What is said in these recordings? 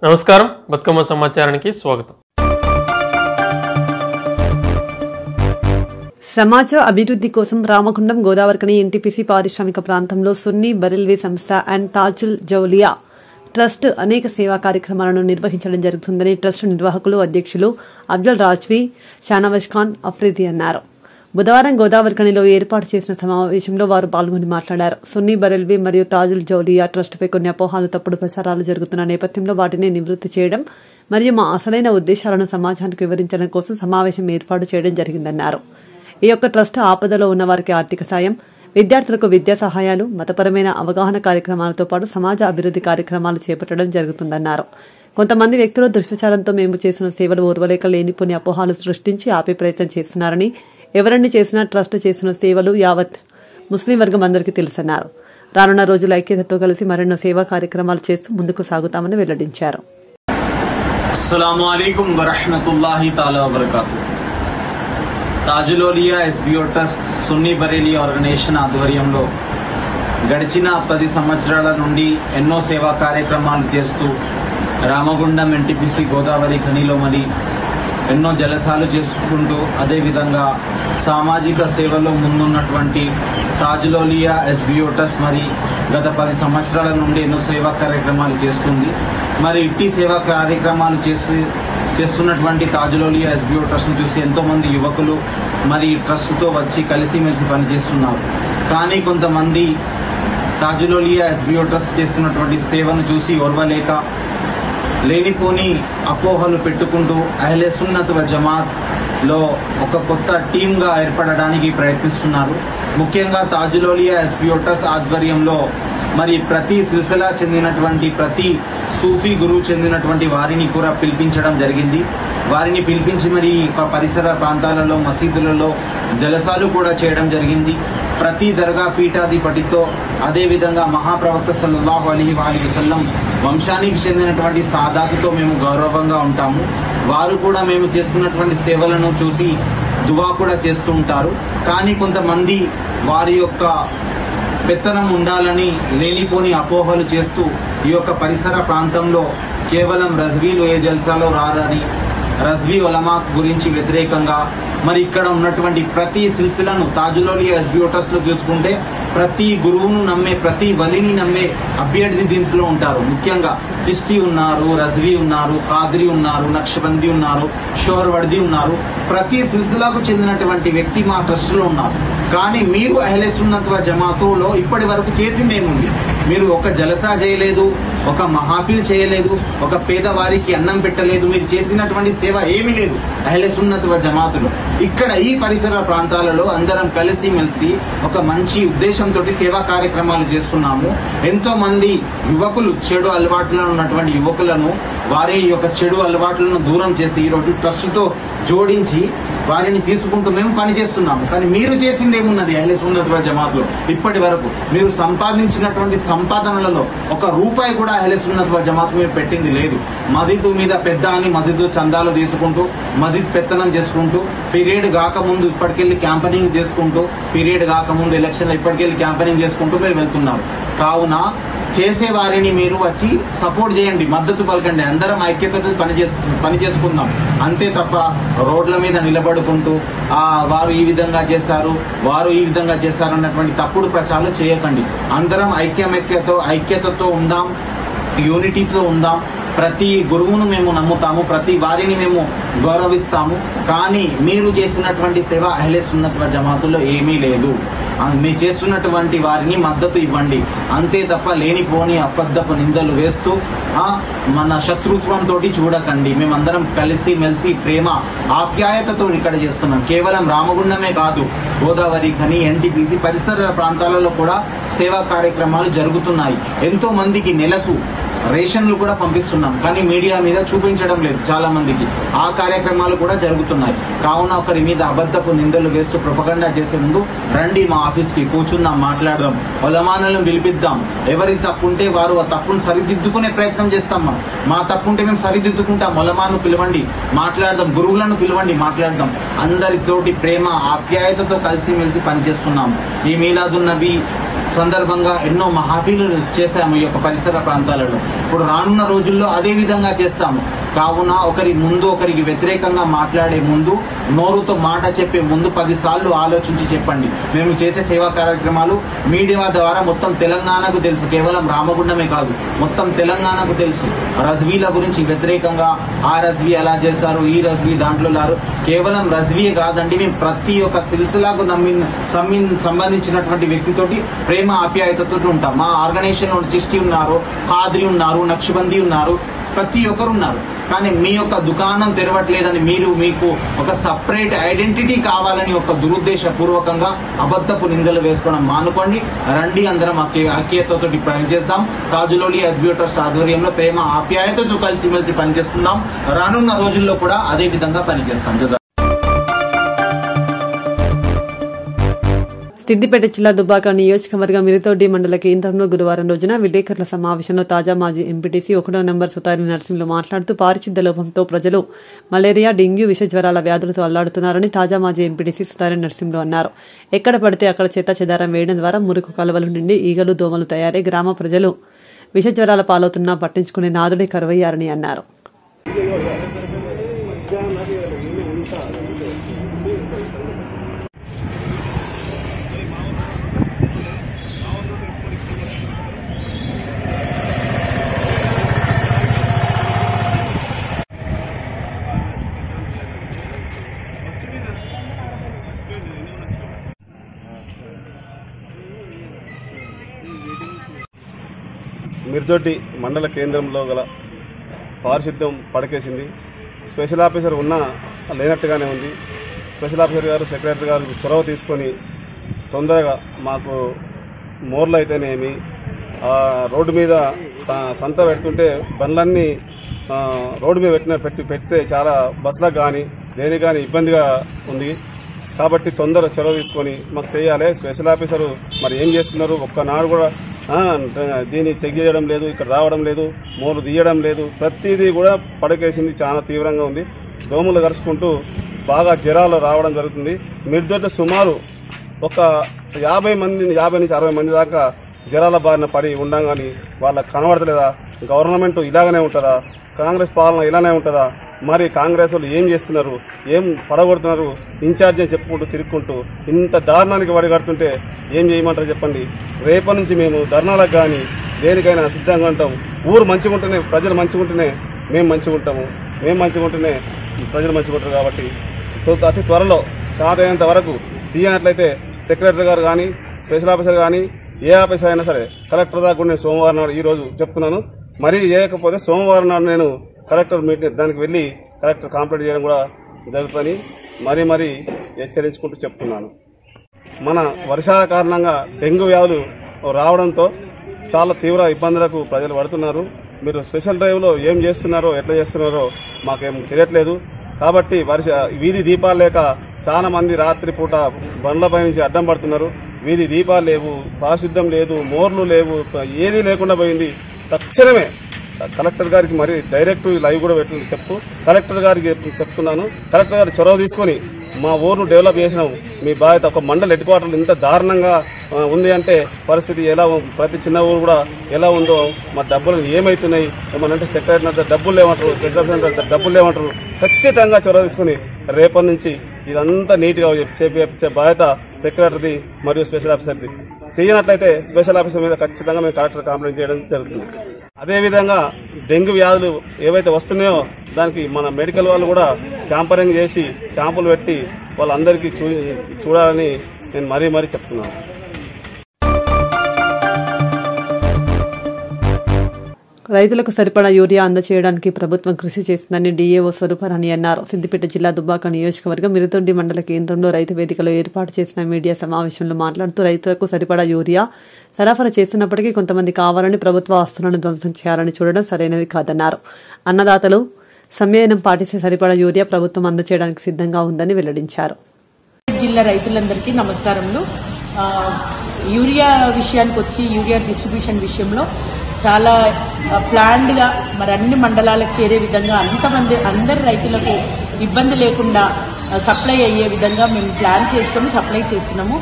నమస్కారం, బతుకమ్మ సమాచారానికి స్వాగతం. సమాజ అభివృద్ధి కోసం రామగుండం గోదావరికని ఎన్టీపీసీ పారిశ్రామిక ప్రాంతంలో సున్నీ బరెల్వీ సంస్థ అండ్ తాజుల్ జౌలియా ట్రస్ట్ అనేక సేవా కార్యక్రమాలను నిర్వహించడం జరుగుతుందని ట్రస్ట్ నిర్వాహకులు అధ్యక్షులు అబ్దుల్ రాజ్వీ షానవాజ్ ఖాన్ అఫ్రీది అన్నారు. బుధవారం గోదావరికనిలో ఏర్పాటు చేసిన సమావేశంలో వారు పాల్గొని మాట్లాడారు. సున్నీ బరెల్వీ మరియు తాజుల్ జౌలియా ట్రస్టుపై కొన్ని అపోహాలు, తప్పుడు ప్రచారాలు జరుగుతున్న నేపథ్యంలో వాటిని నివృత్తి చేయడం మరియు మా అసలైన ఉద్దేశాలను సమాజానికి వివరించడం కోసం సమావేశం ఏర్పాటు చేయడం జరిగిందన్నారు. ఈ యొక్క ట్రస్ట్ ఆపదలో ఉన్న వారికి ఆర్థిక సాయం, విద్యార్థులకు విద్యా సహాయాలు, మతపరమైన అవగాహన కార్యక్రమాలతో పాటు సమాజ అభివృద్ధి కార్యక్రమాలు చేపట్టడం జరుగుతుందన్నారు. కొంతమంది వ్యక్తులు దుష్ప్రచారంతో మేము చేసిన సేవలు ఓర్వలేక లేనిపోని అపోహాలు సృష్టించి ఆపే ప్రయత్నం చేస్తున్నారని, ఎవరన్నీ చేసినా ట్రస్ట్ చేసిన సేవలు యావత్ ముస్లిం వర్గం అందరికీ తెలుసన్నారు. రానున్న రోజుల ఐక్యతతో కలిసి మరెన్నో సేవా కార్యక్రమాలు చేస్తూ ముందుకు సాగుతామని వెల్లడించారు. అస్సలాము అలైకుం వరహ్మతుల్లాహి తఆలా వబరకాతుహు. తాజులోలియా ఎస్బీఓ ట్రస్ట్ సున్నీ బరేలీ ఆర్గనైజేషన్ ఆధ్వర్యంలో గడిచిన 10 సంవత్సరాల నుండి ఎన్నో సేవా కార్యక్రమాలు చేస్తూ రామగుండం ఎన్టీపీసీ గోదావరి ఖనిలో మరి ఎన్నో జలసాలు చేసుకుంటూ అదేవిధంగా సామాజిక సేవలో ముందున్నటువంటి తాజులోలియా ఎస్బీఓ ట్రస్ట్ మరి గత 10 సంవత్సరాల నుండి ఎన్నో సేవా కార్యక్రమాలు చేస్తుంది. మరి ఇట్టి సేవా కార్యక్రమాలు చేస్తున్నటువంటి తాజులోలియా ఎస్బీఓ ట్రస్ట్ను చూసి ఎంతో మంది యువకులు మరి ట్రస్ట్తో వచ్చి కలిసిమెలిసి పనిచేస్తున్నారు. కానీ కొంతమంది తాజులోలియా ఎస్బీఓ ట్రస్ట్ చేస్తున్నటువంటి సేవను చూసి ఓర్వలేక లేనిపోని అపోహలు పెట్టుకుంటూ అహ్లే సున్నత్ వ జమాత్ లో ఒక కొత్త టీమ్గా ఏర్పడడానికి ప్రయత్నిస్తున్నారు. ముఖ్యంగా తాజులోలియా ఎస్బీఓ ట్రస్ట్ ఆధ్వర్యంలో మరి ప్రతి సిల్సిలా చెందినటువంటి ప్రతి సూఫీ గురువు చెందినటువంటి వారిని కూడా పిలిపించడం జరిగింది. వారిని పిలిపించి మరి పరిసర ప్రాంతాలలో మసీదులలో జలసాలు కూడా చేయడం జరిగింది. ప్రతి దర్గా పీఠాధిపతితో అదేవిధంగా మహాప్రవక్త సల్లల్లాహు అలైహి వసల్లం వంశానికి చెందినటువంటి సాదాతుతో మేము గౌరవంగా ఉంటాము. వారు కూడా మేము చేస్తున్నటువంటి సేవలను చూసి దువా కూడా చేస్తూ ఉంటారు. కానీ కొంతమంది వారి యొక్క పెత్తనం ఉండాలని లేనిపోని అపోహలు చేస్తూ ఈ యొక్క పరిసర ప్రాంతంలో కేవలం రజ్వీలు ఏ జల్సాలో రారని, రజ్వీ ఉలమా గురించి వ్యతిరేకంగా మరి ఇక్కడ ఉన్నటువంటి ప్రతి సిల్సిలను తాజులోలియా ఎస్బీఓ ట్రస్ట్ లో చూసుకుంటే ప్రతి గురువును నమ్మే, ప్రతి వలిని నమ్మే అభ్యర్థి దీంట్లో ఉంటారు. ముఖ్యంగా చిష్టి ఉన్నారు, రజ్వీ ఉన్నారు, ఖాద్రీ ఉన్నారు, నక్షబందీ ఉన్నారు, షోర్వర్దీ ఉన్నారు. ప్రతి సిల్సిలాకు చెందినటువంటి వ్యక్తి మా ట్రస్ట్ లో ఉన్నారు. కానీ మీరు అహ్లే సున్నత్ వ జమాతులో ఇప్పటి వరకు చేసిందేముంది? మీరు ఒక జలసా చేయలేదు, ఒక మహాఫిల్ చేయలేదు, ఒక పేదవారికి అన్నం పెట్టలేదు. మీరు చేసినటువంటి సేవ ఏమీ లేదు అహ్లే సున్నత్ వ జమాతులో. ఇక్కడ ఈ పరిసర ప్రాంతాలలో అందరం కలిసి మెలిసి ఒక మంచి ఉద్దేశంతో సేవా కార్యక్రమాలు చేస్తున్నాము. ఎంతో మంది యువకులు చెడు అలవాట్లను ఉన్నటువంటి యువకులను వారి యొక్క చెడు అలవాట్లను దూరం చేసి ఈరోజు ట్రస్ట్తో జోడించి వారిని తీసుకుంటూ మేము పనిచేస్తున్నాము. కానీ మీరు చేసింది ఏమున్నది అహ్లే సున్నత్ వ జమాత్లో? ఇప్పటి వరకు మీరు సంపాదించినటువంటి సంపాదనలలో ఒక రూపాయి కూడా అహ్లే సున్నత్ వ జమాత్ మీద పెట్టింది లేదు. మసీదు మీద పెద్ద అని మసీదు చందాలు తీసుకుంటూ, మసీద్ పెత్తనం చేసుకుంటూ, పీరియడ్ కాకముందు ఇప్పటికెళ్ళి క్యాంపెనింగ్ చేసుకుంటూ, పీరియడ్ కాకముందు ఎలక్షన్ ఇప్పటికెళ్ళి క్యాంపెనింగ్ చేసుకుంటూ మీరు వెళ్తున్నారు. కావున చేసే వారిని మీరు వచ్చి సపోర్ట్ చేయండి, మద్దతు పలకండి. అందరం ఐక్యతతో పని చేసుకుందాం. అంతే తప్ప రోడ్ల మీద నిలబడుకుంటూ వారు ఈ విధంగా చేశారు, వారు ఈ విధంగా చేశారు అన్నటువంటి తప్పుడు ప్రచారాలు చేయకండి. అందరం ఐక్యతతో ఉందాం, యూనిటీతో ఉందాం. ప్రతి గురువును మేము నమ్ముతాము, ప్రతి వారిని మేము గౌరవిస్తాము. కానీ మీరు చేసినటువంటి సేవ అహ్లే సున్నత్ వ జమాతుల్లో ఏమీ లేదు. మీరు చేస్తున్నటువంటి వారిని మద్దతు ఇవ్వండి. అంతే తప్ప లేనిపోని అబద్ధపు నిందలు వేస్తూ మన శత్రుత్వంతో చూడకండి. మేమందరం కలిసి మెలిసి ప్రేమ ఆప్యాయతతో ఇక్కడ చేస్తున్నాం. కేవలం రామగుండమే కాదు, గోదావరి ఖని, ఎన్టీపీసీ పరిసర ప్రాంతాలలో కూడా సేవా కార్యక్రమాలు జరుగుతున్నాయి. ఎంతో మందికి నెలకు రేషన్లు కూడా పంపిస్తున్నాం. కానీ మీడియా మీద చూపించడం లేదు చాలా మందికి. ఆ కార్యక్రమాలు కూడా జరుగుతున్నాయి. కావున ఒకరి మీద అబద్ధపు నిందలు వేస్తూ ప్రొపగండా చేసే ముందు రండి మా ఆఫీస్కి, కూర్చుందాం, మాట్లాడదాం, ఉలమాలను పిలిపిద్దాం. ఎవరి తప్పు ఉంటే వారు ఆ తప్పును సరిదిద్దుకునే ప్రయత్నం చేస్తాం. మా తప్పు ఉంటే మేము సరిదిద్దుకుంటాం. ఉలమాను పిలవండి, మాట్లాడదాం, గురువులను పిలవండి, మాట్లాడదాం. అందరితోటి ప్రేమ ఆప్యాయతతో కలిసిమెలిసి పనిచేస్తున్నాం. ఈ మీలాదున్ నబీ సందర్భంగా ఎన్నో మహాఫీలు చేశాము ఈ యొక్క పరిసర ప్రాంతాలలో. ఇప్పుడు రానున్న రోజుల్లో అదే విధంగా చేస్తాము. కావున ఒకరి ముందు ఒకరికి వ్యతిరేకంగా మాట్లాడే ముందు, నోరుతో మాట చెప్పే ముందు 10 సార్లు ఆలోచించి చెప్పండి. మేము చేసే సేవా కార్యక్రమాలు మీడియా ద్వారా మొత్తం తెలంగాణకు తెలుసు, కేవలం రామగుండమే కాదు మొత్తం తెలంగాణకు తెలుసు. రజ్వీల గురించి వ్యతిరేకంగా ఆ రజ్వీ అలా చేశారు, ఈ రజ్వీ దాంట్లో లారు. కేవలం రజ్వీ కాదండి, మేము ప్రతి ఒక్క సిల్సిలాకు సంబంధించినటువంటి వ్యక్తితోటి ప్రేమ ఆప్యాయతతో ఉంటాం. మా ఆర్గనైజేషన్ లో చిష్టి ఉన్నారు, ఖాద్రి ఉన్నారు, నక్షబందీ ఉన్నారు, ప్రతి ఒక్కరు ఉన్నారు. కానీ మీ యొక్క దుకాణం తెరవట్లేదని మీకు ఒక సపరేట్ ఐడెంటిటీ కావాలని ఒక దురుద్దేశపూర్వకంగా అబద్ధపు నిందలు వేసుకోవడం మానుకోండి. రండి, అందరం ఐక్యతతో పనిచేస్తాం. తాజులోలి ఎస్బీఓ ట్రస్ట్ ఆధ్వర్యంలో ప్రేమ ఆప్యాయతతో కలిసిమెలిసి పనిచేస్తున్నాం. రానున్న రోజుల్లో కూడా అదే విధంగా పనిచేస్తాం. సిద్దిపేట జిల్లా దుబ్బాక నియోజకవర్గం మిరితోడ్డి మండల కేంద్రంలో గురువారం రోజున విలేకరుల సమావేశంలో తాజా మాజీ ఎంపీటీసీ 1వ నంబర్ సుతారి నరసింహులు మాట్లాడుతూ పారిశుద్ధ్య లోపంతో ప్రజలు మలేరియా, డెంగ్యూ, విష జ్వరాల వ్యాధులతో అల్లాడుతున్నారని తాజా మాజీ ఎంపీటీసీ సుతారి నరసింహులు అన్నారు. ఎక్కడ పడితే అక్కడ చెత్త చెదారం వేయడం ద్వారా మురికి కాలువల నుండి ఈగలు, దోమలు తయారై గ్రామ ప్రజలు విష జ్వరాల పాలవుతున్నా పట్టించుకునే నాదుడే కరువయ్యారని అన్నారు. మిర్దొడ్డి మండల కేంద్రంలో గల పారిశుద్ధ్యం పడకేసింది. స్పెషల్ ఆఫీసర్ ఉన్నా లేనట్టుగానే ఉంది. స్పెషల్ ఆఫీసర్ గారు, సెక్రటరీ గారు చొరవ తీసుకొని తొందరగా మాకు మోర్లు అయితేనేమి, రోడ్డు మీద సంత పెడుతుంటే బండ్లన్నీ రోడ్డు మీద పెడితే చాలా బస్సులకు కానీ దేనికి కానీ ఇబ్బందిగా ఉంది. కాబట్టి తొందర చొరవ తీసుకొని మాకు చేయాలి. స్పెషల్ ఆఫీసరు మరి ఏం చేస్తున్నారు, ఒక్కనాడు కూడా దీన్ని చెక్ చేయడం లేదు, ఇక్కడ రావడం లేదు, మోర్లు తీయడం లేదు. ప్రతిదీ కూడా పడకేసింది, చాలా తీవ్రంగా ఉంది. దోమలు కరుచుకుంటూ బాగా జ్వరాలు రావడం జరుగుతుంది. మిర్దొడ్డి సుమారు ఒక 50 నుంచి 60 మంది దాకా జ్వరాల బారిన పడి ఉండగాని వాళ్ళకి కనబడతలేదా? గవర్నమెంట్ ఇలాగనే ఉంటుందా? కాంగ్రెస్ పాలన ఇలానే ఉంటుందా? మరి కాంగ్రెస్ వాళ్ళు ఏం చేస్తున్నారు, ఏం పడగొడుతున్నారు? ఇన్ఛార్జ్ అని చెప్పుకుంటూ తిరుక్కుంటూ ఇంత దారుణానికి వడిగడుతుంటే ఏం చేయమంటారు చెప్పండి. రేపటి నుంచి మేము ధర్నాలకు కానీ దేనికైనా సిద్ధంగా ఉంటాం. ఊరు మంచిగుంటేనే, ప్రజలు మంచిగుంటేనే మేము మంచిగుంటాము, మేము మంచిగుంటేనే ప్రజలు మంచిగుంటారు. కాబట్టి అతి త్వరలో సాధ్యమైనంత వరకు తీయనట్లయితే సెక్రటరీ గారు కానీ, స్పెషల్ ఆఫీసర్ కానీ, ఏ ఆఫీసర్ అయినా సరే కలెక్టర్ దాకా నేను సోమవారం నాడు ఈరోజు చెప్తున్నాను. మరీ చేయకపోతే సోమవారం నాడు నేను కలెక్టర్ మీటింగ్ దానికి వెళ్లి కలెక్టర్ కంప్లైంట్ చేయడం కూడా జరుగుతుందని మరీ హెచ్చరించుకుంటూ చెప్తున్నాను. మన వర్షాల కారణంగా డెంగ్యూ వ్యాధులు రావడంతో చాలా తీవ్ర ఇబ్బందులకు ప్రజలు పడుతున్నారు. మీరు స్పెషల్ డ్రైవ్లో ఏం చేస్తున్నారో, ఎట్లా చేస్తున్నారో మాకేం తెలియట్లేదు. కాబట్టి వీధి దీపాలు లేక చాలా మంది రాత్రిపూట బండ్లపై నుంచి అడ్డం పడుతున్నారు. వీధి దీపాలు లేవు, పారిశుద్ధ్యం లేదు, మోర్లు లేవు, ఏదీ లేకుండా పోయింది. తక్షణమే కలెక్టర్ గారికి మరి డైరెక్ట్ లైవ్ కూడా చెప్పు కలెక్టర్ గారికి చెప్తున్నాను. కలెక్టర్ గారు చొరవ తీసుకొని మా ఊరును డెవలప్ చేసినాం, మీ బాధ్యత. ఒక మండల హెడ్ క్వార్టర్లు ఇంత దారుణంగా ఉంది అంటే పరిస్థితి ఎలా, ప్రతి చిన్న ఊరు కూడా ఎలా ఉందో, మా డబ్బులు ఏమవుతున్నాయి ఏమనంటే సెక్రటరీ డబ్బులు లేవంటారు, సెక్రటరీ డబ్బులు లేవంటారు. ఖచ్చితంగా చొరవ తీసుకుని రేపటి నుంచి ఇదంతా నీట్గా చేపించే బాధ్యత సెక్రటరీది మరియు స్పెషల్ ఆఫీసర్ది. చేయనట్లయితే స్పెషల్ ఆఫీసర్ మీద ఖచ్చితంగా మేము కలెక్టర్ కంప్లైంట్ చేయడం జరుగుతుంది. అదేవిధంగా డెంగ్యూ వ్యాధులు ఏవైతే వస్తున్నాయో దానికి మన మెడికల్ వాళ్ళు కూడా క్యాంపరింగ్ చేసి క్యాంపులు పెట్టి వాళ్ళందరికీ చూడాలని నేను మరీ చెప్తున్నాను. రైతులకు సరిపడా యూరియా అందజేయడానికి ప్రభుత్వం కృషి చేస్తుందని డీఏఓ స్వరూపరాణి అన్నారు. సిద్దిపేట జిల్లా దుబ్బాక నియోజకవర్గం మిరితొడ్డి మండల కేంద్రంలో రైతు వేదికలో ఏర్పాటు చేసిన మీడియా సమావేశంలో మాట్లాడుతూ రైతులకు సరిపడా యూరియా సరఫరా చేస్తున్నప్పటికీ కొంతమంది కావాలని ప్రభుత్వ ఆస్తులను ధ్వంసం చేయాలని చూడడం సరైనది కాదన్నారు. అన్నదాతలు సంయమనం పాటిస్తే సరిపడా యూరియా ప్రభుత్వం అందజేయడానికి సిద్ధంగా ఉందని వెల్లడించారు. జిల్లా రైతులందరికీ నమస్కారములు. యూరియా విషయానికి వచ్చి యూరియా డిస్ట్రిబ్యూషన్ విషయంలో చాలా ప్లాన్డ్గా మరి అన్ని మండలాలకు చేరే విధంగా అందరి రైతులకు ఇబ్బంది లేకుండా సప్లై అయ్యే విధంగా మేము ప్లాన్ చేసుకొని సప్లై చేస్తున్నాము.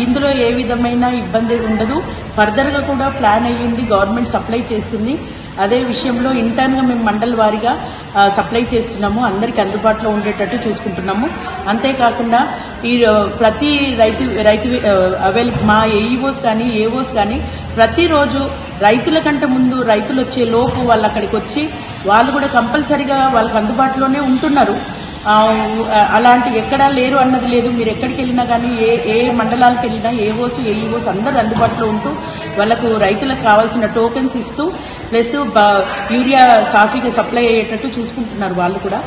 ఇందులో ఏ విధమైన ఇబ్బంది ఉండదు. ఫర్దర్గా కూడా ప్లాన్ అయ్యింది, గవర్నమెంట్ సప్లై చేస్తుంది. అదే విషయంలో ఇంటర్న్గా మేము మండల వారీగా సప్లై చేస్తున్నాము, అందరికి అందుబాటులో ఉండేటట్టు చూసుకుంటున్నాము. అంతేకాకుండా ఈ ప్రతి రైతు మా ఏఈఓస్ కానీ ఏఓస్ కానీ ప్రతిరోజు రైతుల కంటే ముందు రైతులు వచ్చే లోపు వాళ్ళు అక్కడికి వచ్చి వాళ్ళు కూడా కంపల్సరీగా వాళ్ళకి అందుబాటులోనే ఉంటున్నారు. అలాంటి ఎక్కడా లేరు అన్నది లేదు. మీరు ఎక్కడికి వెళ్ళినా కానీ ఏ మండలాలకు వెళ్ళినా ఏఓస్ ఏఈఓస్ అందరూ అందుబాటులో ఉంటూ వాళ్ళకు రైతులకు కావాల్సిన టోకెన్స్ ఇస్తూ ప్లస్ యూరియా సాఫీగా సప్లై అయ్యేటట్టు చూసుకుంటున్నారు వాళ్ళు కూడా.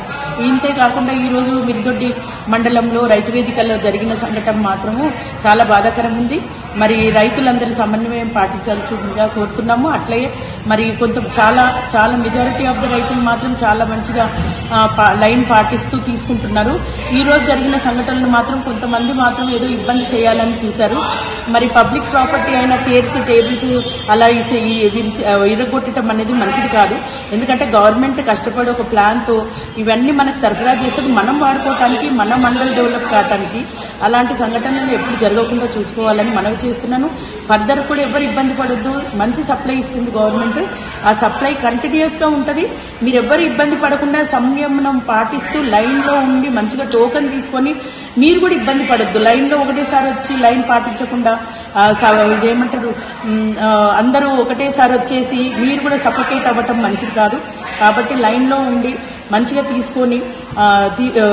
ఇంతే కాకుండా ఈరోజు మిర్దొడ్డి మండలంలో రైతు వేదికల్లో జరిగిన సంఘటన మాత్రము చాలా బాధాకరం ఉంది. మరి రైతులందరి సమన్వయం పాటించాల్సిందిగా కోరుతున్నాము. అట్లే మరి చాలా మెజారిటీ ఆఫ్ ద రైతులు మాత్రం చాలా మంచిగా లైన్ పాటిస్తూ తీసుకుంటున్నారు. ఈ రోజు జరిగిన సంఘటనలు మాత్రం కొంతమంది మాత్రం ఏదో ఇబ్బంది చేయాలని చూశారు. మరి పబ్లిక్ ప్రాపర్టీ అయిన చైర్స్ టేబుల్స్ అలా ఇరగొట్టడం అనేది మంచిది కాదు. ఎందుకంటే గవర్నమెంట్ కష్టపడి ఒక ప్లాన్తో ఇవన్నీ మనకు సరఫరా చేసేది మనం వాడుకోవటానికి, మన మండలి డెవలప్ కావటానికి. అలాంటి సంఘటనలు ఎప్పుడు జరగకుండా చూసుకోవాలని మనవి చేస్తున్నాను. ఫర్దర్ కూడా ఎవరు ఇబ్బంది పడొద్దు. మంచి సప్లై ఇస్తుంది గవర్నమెంట్. ఆ సప్లై కంటిన్యూస్ గా ఉంటుంది. మీరు ఎవరు ఇబ్బంది పడకుండా సంయమనం పాటిస్తూ లైన్ లో ఉండి మంచిగా టోకెన్ తీసుకొని మీరు కూడా ఇబ్బంది పడొద్దు. లైన్ లో ఒకటేసారి వచ్చి లైన్ పాటించకుండా ఇదేమంటారు అందరూ ఒకటేసారి వచ్చేసి మీరు కూడా సఫకేట్ అవ్వటం మంచిది కాదు. కాబట్టి లైన్ లో ఉండి మంచిగా తీసుకొని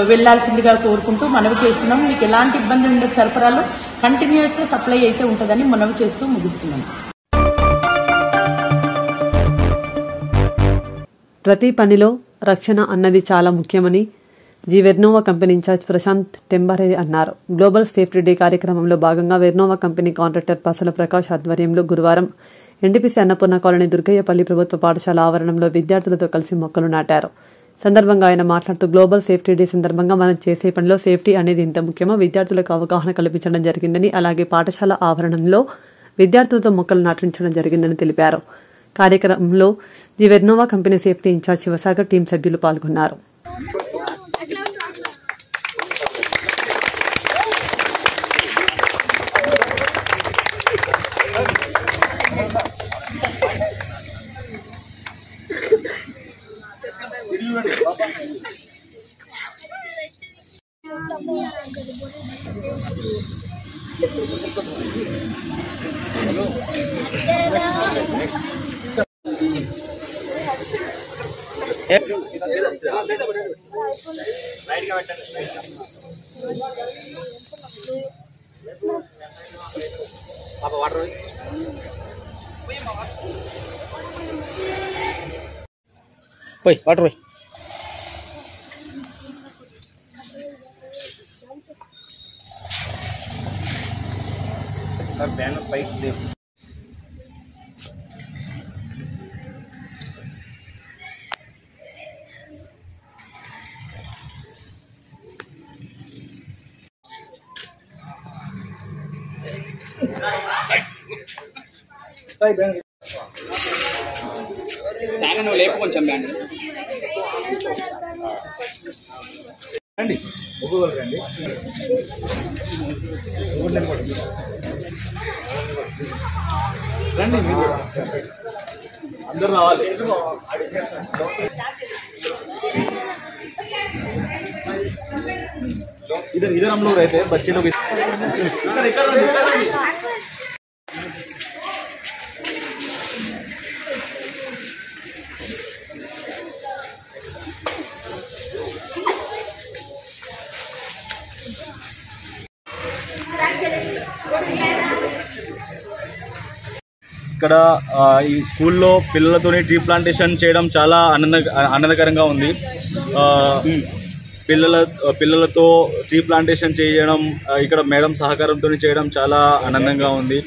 వెళ్లాల్సిందిగా కోరుకుంటూ మనవి చేస్తున్నాం. మీకు ఎలాంటి ఇబ్బంది ఉండదు. సరఫరాలో కంటిన్యూస్ గా సప్లై అయితే ఉంటుందని మనవి చేస్తూ ముగిస్తున్నాం. ప్రతి పనిలో రక్షణ అన్నది చాలా ముఖ్యమని వెర్నోవా కంపెనీ ఇన్ఛార్జ్ ప్రశాంత్ టెంబరే అన్నారు. గ్లోబల్ సేఫ్టీ డే కార్యక్రమంలో భాగంగా వెర్నోవా కంపెనీ కాంట్రాక్టర్ పసల ప్రకాష్ ఆధ్వర్యంలో గురువారం ఎన్టీపీసీ అన్నపూర్ణ కాలనీ దుర్గయ్యపల్లి ప్రభుత్వ పాఠశాల ఆవరణంలో విద్యార్థులతో కలిసి మొక్కలు నాటారు. సందర్భంగా ఆయన మాట్లాడుతూ గ్లోబల్ సేఫ్టీ డే సందర్భంగా మనం చేసే పనిలో సేఫ్టీ అనేది ఎంత ముఖ్యమో విద్యార్థులకు అవగాహన కల్పించడం జరిగిందని, అలాగే పాఠశాల ఆవరణంలో విద్యార్థులతో మొక్కలు నాటించడం జరిగిందని తెలిపారు. కార్యక్రమంలో Vernova company safety incharge Shivsagar team సభ్యులు పాల్గొన్నారు. వాటర్ పోయి సార్ బ్యానర్ పైకి లేవు. చాలా నువ్వు లేపు కొంచెం బ్యాండ్ రండి ఒక్కొక్కరు రండి. రండి మీరు అందరూ రావాలి. इधर हम लोग रहते हैं, बच्चे लोग ఇక్కడ ఈ స్కూల్లో పిల్లలతోని ట్రీ ప్లాంటేషన్ చేయడం చాలా ఆనందకరంగా ఉంది. పిల్లలతో ట్రీ ప్లాంటేషన్ చేయడం ఇక్కడ మేడం సహకారంతో చేయడం చాలా ఆనందంగా ఉంది.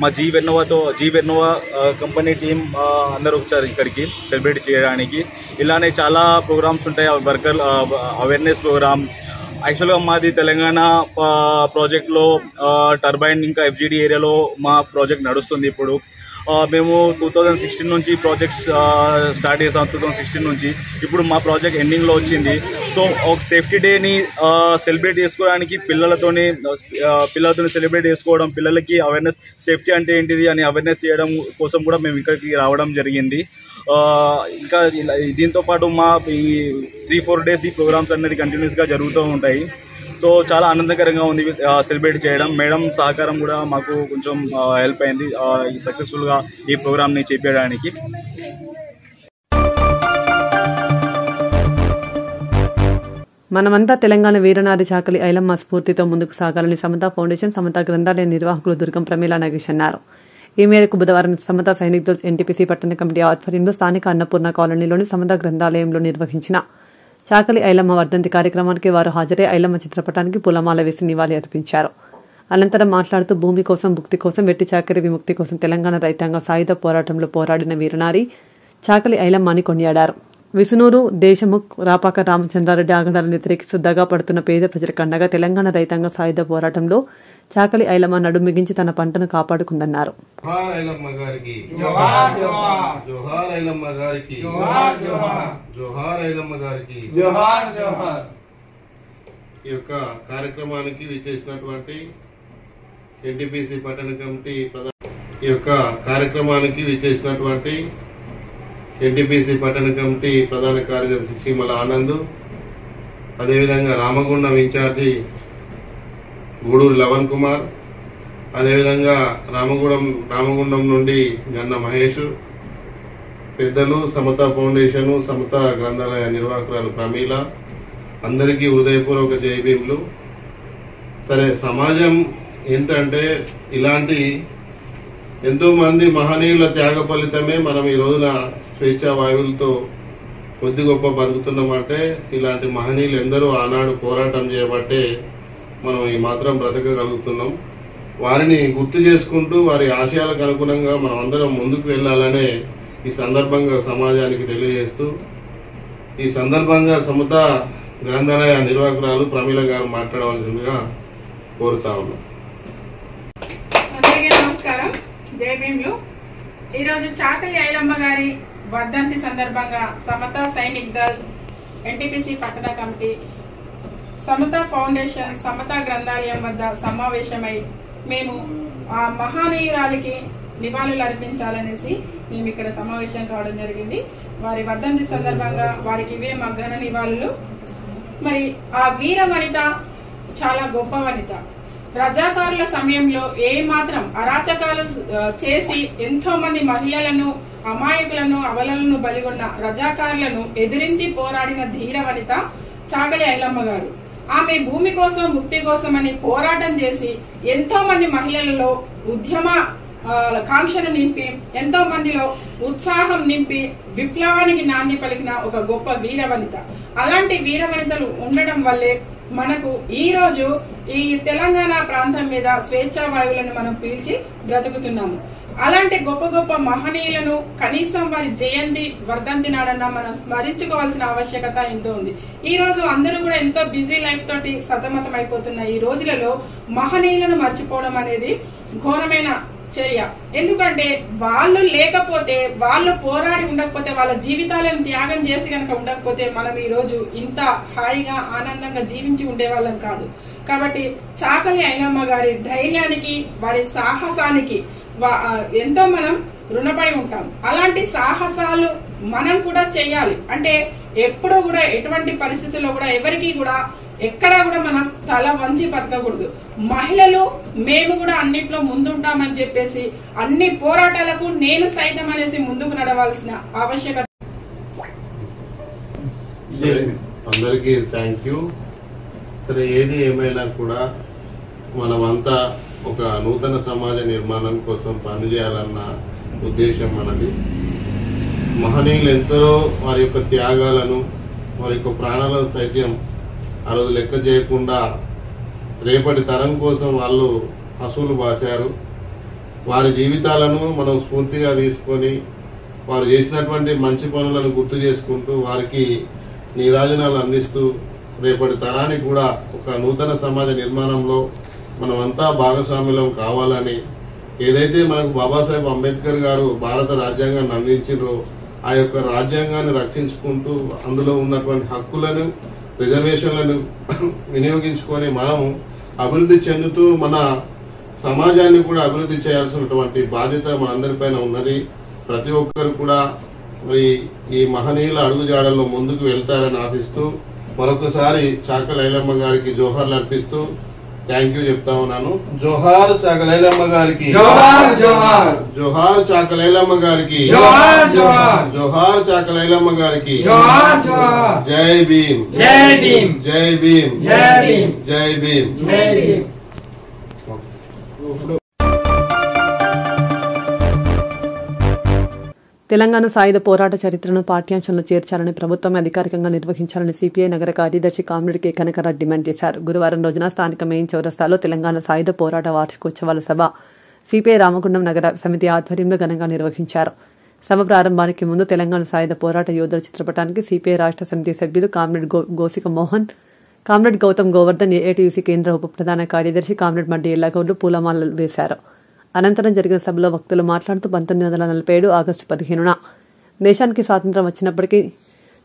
మా జీ వెర్నోవా కంపెనీ టీం అందరూ వచ్చారు ఇక్కడికి సెలబ్రేట్ చేయడానికి. ఇలానే చాలా ప్రోగ్రామ్స్ ఉంటాయి, వర్కర్ అవేర్నెస్ ప్రోగ్రామ్. యాక్చువల్గా మాది తెలంగాణ ప్రాజెక్ట్లో టర్బైన్ ఇంకా FGD ఏరియాలో మా ప్రాజెక్ట్ నడుస్తుంది ఇప్పుడు. మేము 2016 నుంచి ప్రాజెక్ట్స్ స్టార్ట్ చేసాం. 2016 నుంచి ఇప్పుడు మా ప్రాజెక్ట్ ఎండింగ్లో వచ్చింది. సో ఒక సేఫ్టీ డేని సెలబ్రేట్ చేసుకోవడానికి పిల్లలతో సెలబ్రేట్ చేసుకోవడం, పిల్లలకి అవేర్నెస్ సేఫ్టీ అంటే ఏంటిది అని అవేర్నెస్ చేయడం కోసం కూడా మేము ఇక్కడికి రావడం జరిగింది. ఇంకా దీంతో పాటు మా ఈ 3-4 డేస్ ఈ ప్రోగ్రామ్స్ అనేది కంటిన్యూస్గా జరుగుతూ ఉంటాయి. సో చాలా ఆనందకరంగా ఉంది సెలబ్రేట్ చేయడం. మేడం సహకారం కూడా మాకు కొంచెం హెల్ప్ అయింది ఈ సక్సెస్ఫుల్గా ఈ ప్రోగ్రామ్ని చేపించడానికి. మనమంతా తెలంగాణ వీరనారి చాకలి ఐలమ్మ స్ఫూర్తితో ముందుకు సాగాలని సమతా ఫౌండేషన్, సమతా గ్రంథాలయ నిర్వాహకులు దుర్గం ప్రమీలా నాగేష్ అన్నారు. ఈ మేరకు బుధవారం సమతా సైనిక్ దళ్ ఎన్టీపీసీ పట్టణ కమిటీ ఆధ్వర్యంలో స్థానిక అన్నపూర్ణ కాలనీలోని సమతా గ్రంథాలయంలో నిర్వహించిన చాకలి ఐలమ్మ వర్ధంతి కార్యక్రమానికి వారు హాజరై ఐలమ్మ చిత్రపటానికి పూలమాల వేసి నివాళి అర్పించారు. అనంతరం మాట్లాడుతూ భూమి కోసం, భుక్తి కోసం, వెట్టి చాకరి విముక్తి కోసం తెలంగాణ రైతాంగ సాయుధ పోరాటంలో పోరాడిన వీరనారి చాకలి ఐలమ్మ అని కొనియాడారు. విసునూరు, దేశముఖ్, రాపాక రామచంద్రారెడ్డి ఆగడాలను వ్యతిరేకిస్తూ దగా పడుతున్న పేద ప్రజలకు అండగా తెలంగాణ రైతాంగ సాయుధ పోరాటంలో చాకలి ఐలమ్మ నడుం బిగించి తన పంటను కాపాడుకుందన్నారు. ఈ యొక్క కార్యక్రమానికి విచ్చేసినటువంటి ఎన్టీపీసీ పట్టణ కమిటీ ప్రధాన కార్యదర్శి చీమల ఆనంద్, అదేవిధంగా రామగుండం ఇన్ఛార్జి గూడూరు లవన్ కుమార్, అదేవిధంగా రామగుండం నుండి గన్న మహేష్, పెద్దలు, సమతా ఫౌండేషన్, సమతా గ్రంథాలయ నిర్వాహకురాలు ప్రమీల, అందరికీ హృదయపూర్వక జై భీములు. సరే, సమాజం ఏంటంటే ఇలాంటి ఎంతో మంది మహనీయుల త్యాగ ఫలితమే మనం ఈ రోజున స్వేచ్ఛా వాయువులతో కొద్ది గొప్ప బతుకుతున్నామంటే ఇలాంటి మహనీయులు ఎందరో ఆనాడు పోరాటం చేయబట్టే మనం ఈ మాత్రం బ్రతకగలుగుతున్నాం. వారిని గుర్తు చేసుకుంటూ వారి ఆశయాలకు అనుగుణంగా మనం అందరం ముందుకు వెళ్లాలనే ఈ సందర్భంగా సమాజానికి తెలియజేస్తూ, ఈ సందర్భంగా సమతా గ్రంథాలయ నిర్వాహకురాలు ప్రమీల గారు మాట్లాడవలసిందిగా కోరుతా ఉన్నాం. అందరికీ నమస్కారం, జై భీమ్లు. ఈరోజు చాకలి ఐలమ్మ గారి వర్ధంతి సందర్భంగా సమతా సైనిక్ దళ్ ఎన్టీపీసీ పట్టణ కమిటీ, సమతా ఫౌండేషన్, సమతా గ్రంథాలయం వద్ద సమావేశమై మేము ఆ మహానీయురాలికి నివాళులు అర్పించాలనేసి మేము ఇక్కడ సమావేశం కావడం జరిగింది. వారి వర్ధంతి సందర్భంగా వారికి ఇవే మా ఘన నివాళులు. మరి ఆ వీర వనిత చాలా గొప్ప వనిత. రజాకారుల సమయంలో ఏ మాత్రం అరాచకాలు చేసి ఎంతో మంది మహిళలను, అమాయకులను, అవలలను బలిగొన్న రజాకారులను ఎదిరించి పోరాడిన ధీర వనిత చాకలి ఐలమ్మ గారు. ఆమె భూమి కోసం, ముక్తి కోసం అని పోరాటం చేసి ఎంతో మంది మహిళలలో ఉద్యమ కాంక్షను నింపి, ఎంతో మందిలో ఉత్సాహం నింపి విప్లవానికి నాంది పలికిన ఒక గొప్ప వీరవనిత. అలాంటి వీరవనితలు ఉండడం వల్లే మనకు ఈ రోజు ఈ తెలంగాణ ప్రాంతం మీద స్వేచ్ఛా వాయువులను మనం పీల్చి బ్రతుకుతున్నాము. అలాంటి గొప్ప గొప్ప మహనీయులను కనీసం వారి జయంతి, వర్ధంతి నాడన్నా మనం స్మరించుకోవాల్సిన ఆవశ్యకత ఎంతో ఉంది. ఈ రోజు అందరూ కూడా ఎంతో బిజీ లైఫ్ తోటి సతమతం అయిపోతున్న ఈ రోజులలో మహనీయులను మర్చిపోవడం అనేది ఘోరమైన చర్య. ఎందుకంటే వాళ్ళు లేకపోతే, వాళ్ళు పోరాడి ఉండకపోతే, వాళ్ళ జీవితాలను త్యాగం చేసి కనుక ఉండకపోతే మనం ఈ రోజు ఇంత హాయిగా ఆనందంగా జీవించి ఉండేవాళ్ళం కాదు. కాబట్టి చాకలి ఐలమ్మ గారి ధైర్యానికి, వారి సాహసానికి ఎంతో మనం రుణపడి ఉంటాం. అలాంటి సాహసాలు మనం కూడా చేయాలి. అంటే ఎప్పుడూ కూడా ఎటువంటి పరిస్థితుల్లో కూడా ఎవరికి కూడా ఎక్కడా కూడా మనం తల వంచి బతకకూడదు. మహిళలు మేము కూడా అన్నిట్లో ముందుంటామని చెప్పేసి అన్ని పోరాటాలకు నేను సైతం అనేసి ముందుకు నడవాల్సిన ఆవశ్యకత. అందరికీ థ్యాంక్ యూ. సరే, ఏది ఏమైనా కూడా మనమంతా ఒక నూతన సమాజ నిర్మాణం కోసం పనిచేయాలన్న ఉద్దేశం మనది. మహనీయులు ఎందరో వారి యొక్క త్యాగాలను, వారి యొక్క ప్రాణాలను సైతం ఆ రోజు లెక్క చేయకుండా రేపటి తరం కోసం వాళ్ళు అసూలు బాశారు. వారి జీవితాలను మనం స్ఫూర్తిగా తీసుకొని వారు చేసినటువంటి మంచి పనులను గుర్తు చేసుకుంటూ వారికి నీరాజనాలు అందిస్తూ రేపటి తరానికి కూడా ఒక నూతన సమాజ నిర్మాణంలో మనమంతా భాగస్వామ్యం కావాలని ఏదైతే మనకు బాబాసాహెబ్ అంబేద్కర్ గారు భారత రాజ్యాంగాన్ని అందించారో ఆ యొక్క రాజ్యాంగాన్ని రక్షించుకుంటూ అందులో ఉన్నటువంటి హక్కులను రిజర్వేషన్లను వినియోగించుకొని మనం అభివృద్ధి చెందుతూ మన సమాజాన్ని కూడా అభివృద్ధి చేయాల్సినటువంటి బాధ్యత మనందరిపైన ఉన్నది. ప్రతి ఒక్కరు కూడా మరి ఈ మహనీయుల అడుగుజాడల్లో ముందుకు వెళ్తారని ఆశిస్తూ మరొకసారి చాకలి ఐలమ్మ గారికి జోహార్లు అర్పిస్తూ థ్యాంక్ యూ చెప్తా ఉన్నాను. జోహార్ చాకలి ఐలమ్మ గారికి, జోహార్ చాకలి ఐలమ్మ గారికి, జోహార్ చాకలి ఐలమ్మ గారికి. జై భీమ్, జై భీమ్, జై భీమ్, జై భీమ్, జై భీమ్. తెలంగాణ సాయుధ పోరాట చరిత్రను పాఠ్యాంశంలో చేర్చాలని ప్రభుత్వమే అధికారికంగా నిర్వహించాలని సిపిఐ నగర కార్యదర్శి కామ్రేడ్ కె కనకరాజ్ డిమాండ్ చేశారు. గురువారం రోజున స్థానిక మెయిన్ చౌరస్తాలో తెలంగాణ సాయుధ పోరాట వార్షికోత్సవాల సభ సిపిఐ రామగుండం నగర సమితి ఆధ్వర్యంలో ఘనంగా నిర్వహించారు. సభ ప్రారంభానికి ముందు తెలంగాణ సాయుధ పోరాట యోధుల చిత్రపటానికి సిపిఐ రాష్ట్ర సమితి సభ్యులు కామ్రేడ్ గోసిక మోహన్, కామ్రేడ్ గౌతమ్ గోవర్ధన్, ఏఐటీయూసీ కేంద్ర ఉప ప్రధాన కార్యదర్శి కామ్రేడ్ మడ్డి ఎల్లగౌడ్లు పూలమాలలు వేశారు. అనంతరం జరిగిన సభలో వక్తలు మాట్లాడుతూ 1947 ఆగస్టు 15న దేశానికి స్వాతంత్ర్యం వచ్చినప్పటికీ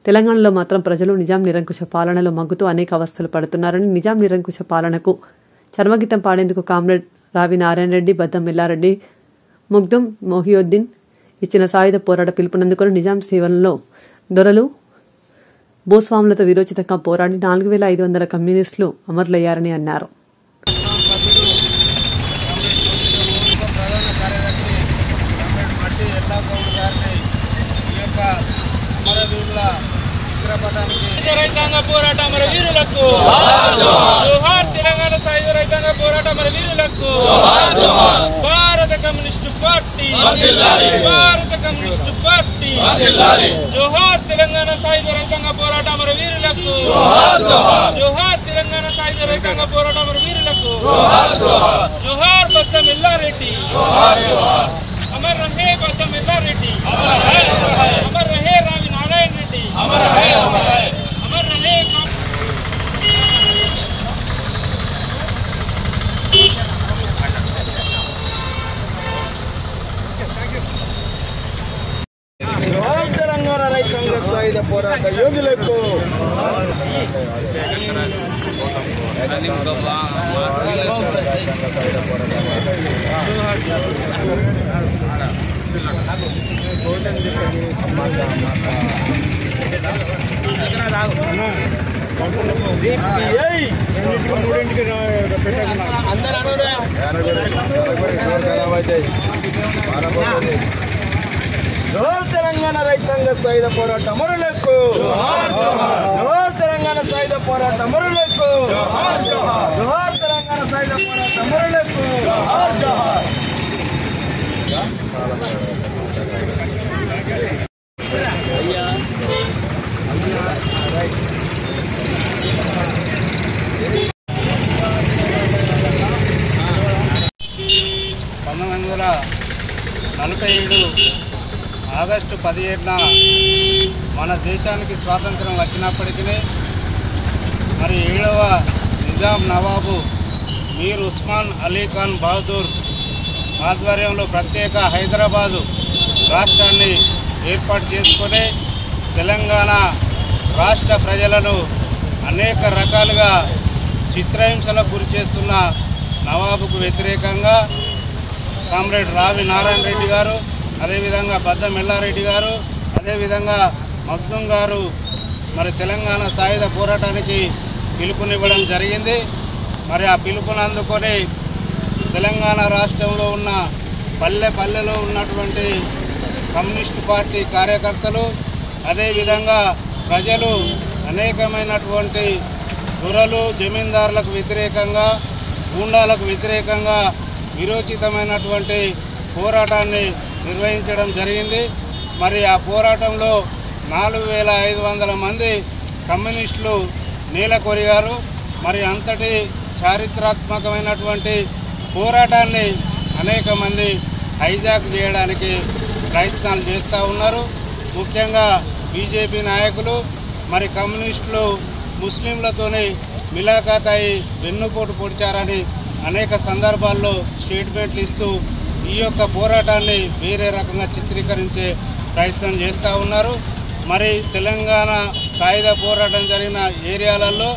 తెలంగాణలో మాత్రం ప్రజలు నిజాం నిరంకుశ పాలనలో మగ్గుతూ అనేక అవస్థలు పడుతున్నారని, నిజాం నిరంకుశ పాలనకు చర్మగీతం పాడేందుకు కామ్రేడ్ రావి నారాయణ రెడ్డి, బద్దం ఎల్లారెడ్డి, ముగ్దుం మొహియుద్దీన్ ఇచ్చిన సాయుధ పోరాట పిలుపునందుకొని నిజాం సేవలలో దొరలు భూస్వాములతో విరోచితంగా పోరాడి 4500 కమ్యూనిస్టులు అమరులయ్యారని అన్నారు. రైతాంగ పోరాట అమర వీరులకు జోహార్, తెలంగాణ సాయుధ రైతాంగ పోరాట అమర వీరులకు భారత కమ్యూనిస్టు పార్టీ, భారత కమ్యూనిస్టు పార్టీ. జోహార్ తెలంగాణ సాయుధ రైతాంగ పోరాట అమర వీరులకు, జోహార్ తెలంగాణ సాయుధ రైతాంగ పోరాట అమర వీరులకు. జోహార్ బద్దం ఎల్లారెడ్డి, అమర్ రహే బద్దం ఎల్లారెడ్డి, అమర్ రహే రావి నారాయణ రెడ్డి, అమర్ రహే, అమర్ రహే. తెలంగాణ రైతాంగ సాయుధ పోరాట యోధులకు జోహార్ తెలంగాణ రైతాంగ సాయుధ పోరాట అమరులకు, జోహార్ తెలంగాణ సాయుధ పోరాట అమరులకు, జోహార్ తెలంగాణ సాయుధ పోరాట అమరులకు. ఆగస్టు 17న మన దేశానికి స్వాతంత్రం వచ్చినప్పటికీ మరి 7వ నిజాం నవాబు మీర్ ఉస్మాన్ అలీ ఖాన్ బహదూర్ ఆధ్వర్యంలో ప్రత్యేక హైదరాబాదు రాష్ట్రాన్ని ఏర్పాటు చేసుకొని తెలంగాణ రాష్ట్ర ప్రజలను అనేక రకాలుగా చిత్రహింసలకు గురి చేస్తున్న నవాబుకు వ్యతిరేకంగా కామ్రేడ్ రావి నారాయణ రెడ్డి గారు, అదేవిధంగా బద్దం ఎల్లారెడ్డి గారు, అదేవిధంగా మగ్దుం గారు మరి తెలంగాణ సాయుధ పోరాటానికి పిలుపునివ్వడం జరిగింది. మరి ఆ పిలుపుని అందుకొని తెలంగాణ రాష్ట్రంలో ఉన్న పల్లెలో ఉన్నటువంటి కమ్యూనిస్టు పార్టీ కార్యకర్తలు, అదేవిధంగా ప్రజలు అనేకమైనటువంటి దొరలు, జమీందారులకు వ్యతిరేకంగా, గూండాలకు వ్యతిరేకంగా విరోచితమైనటువంటి పోరాటాన్ని నిర్వహించడం జరిగింది. మరి ఆ పోరాటంలో 4500 మంది కమ్యూనిస్టులు నేలకొరిగారు. మరి అంతటి చారిత్రాత్మకమైనటువంటి పోరాటాన్ని అనేక మంది హైజాక్ చేయడానికి ప్రయత్నాలు చేస్తూ ఉన్నారు. ముఖ్యంగా బీజేపీ నాయకులు మరి కమ్యూనిస్టులు ముస్లింలతోని మిలాఖాత్ అయి వెన్నుపోటు పొడిచారని అనేక సందర్భాల్లో స్టేట్మెంట్లు ఇస్తూ ఈ యొక్క పోరాటాన్ని వేరే రకంగా చిత్రీకరించే ప్రయత్నం చేస్తూ ఉన్నారు. మరి తెలంగాణ సాయుధ పోరాటం జరిగిన ఏరియాలలో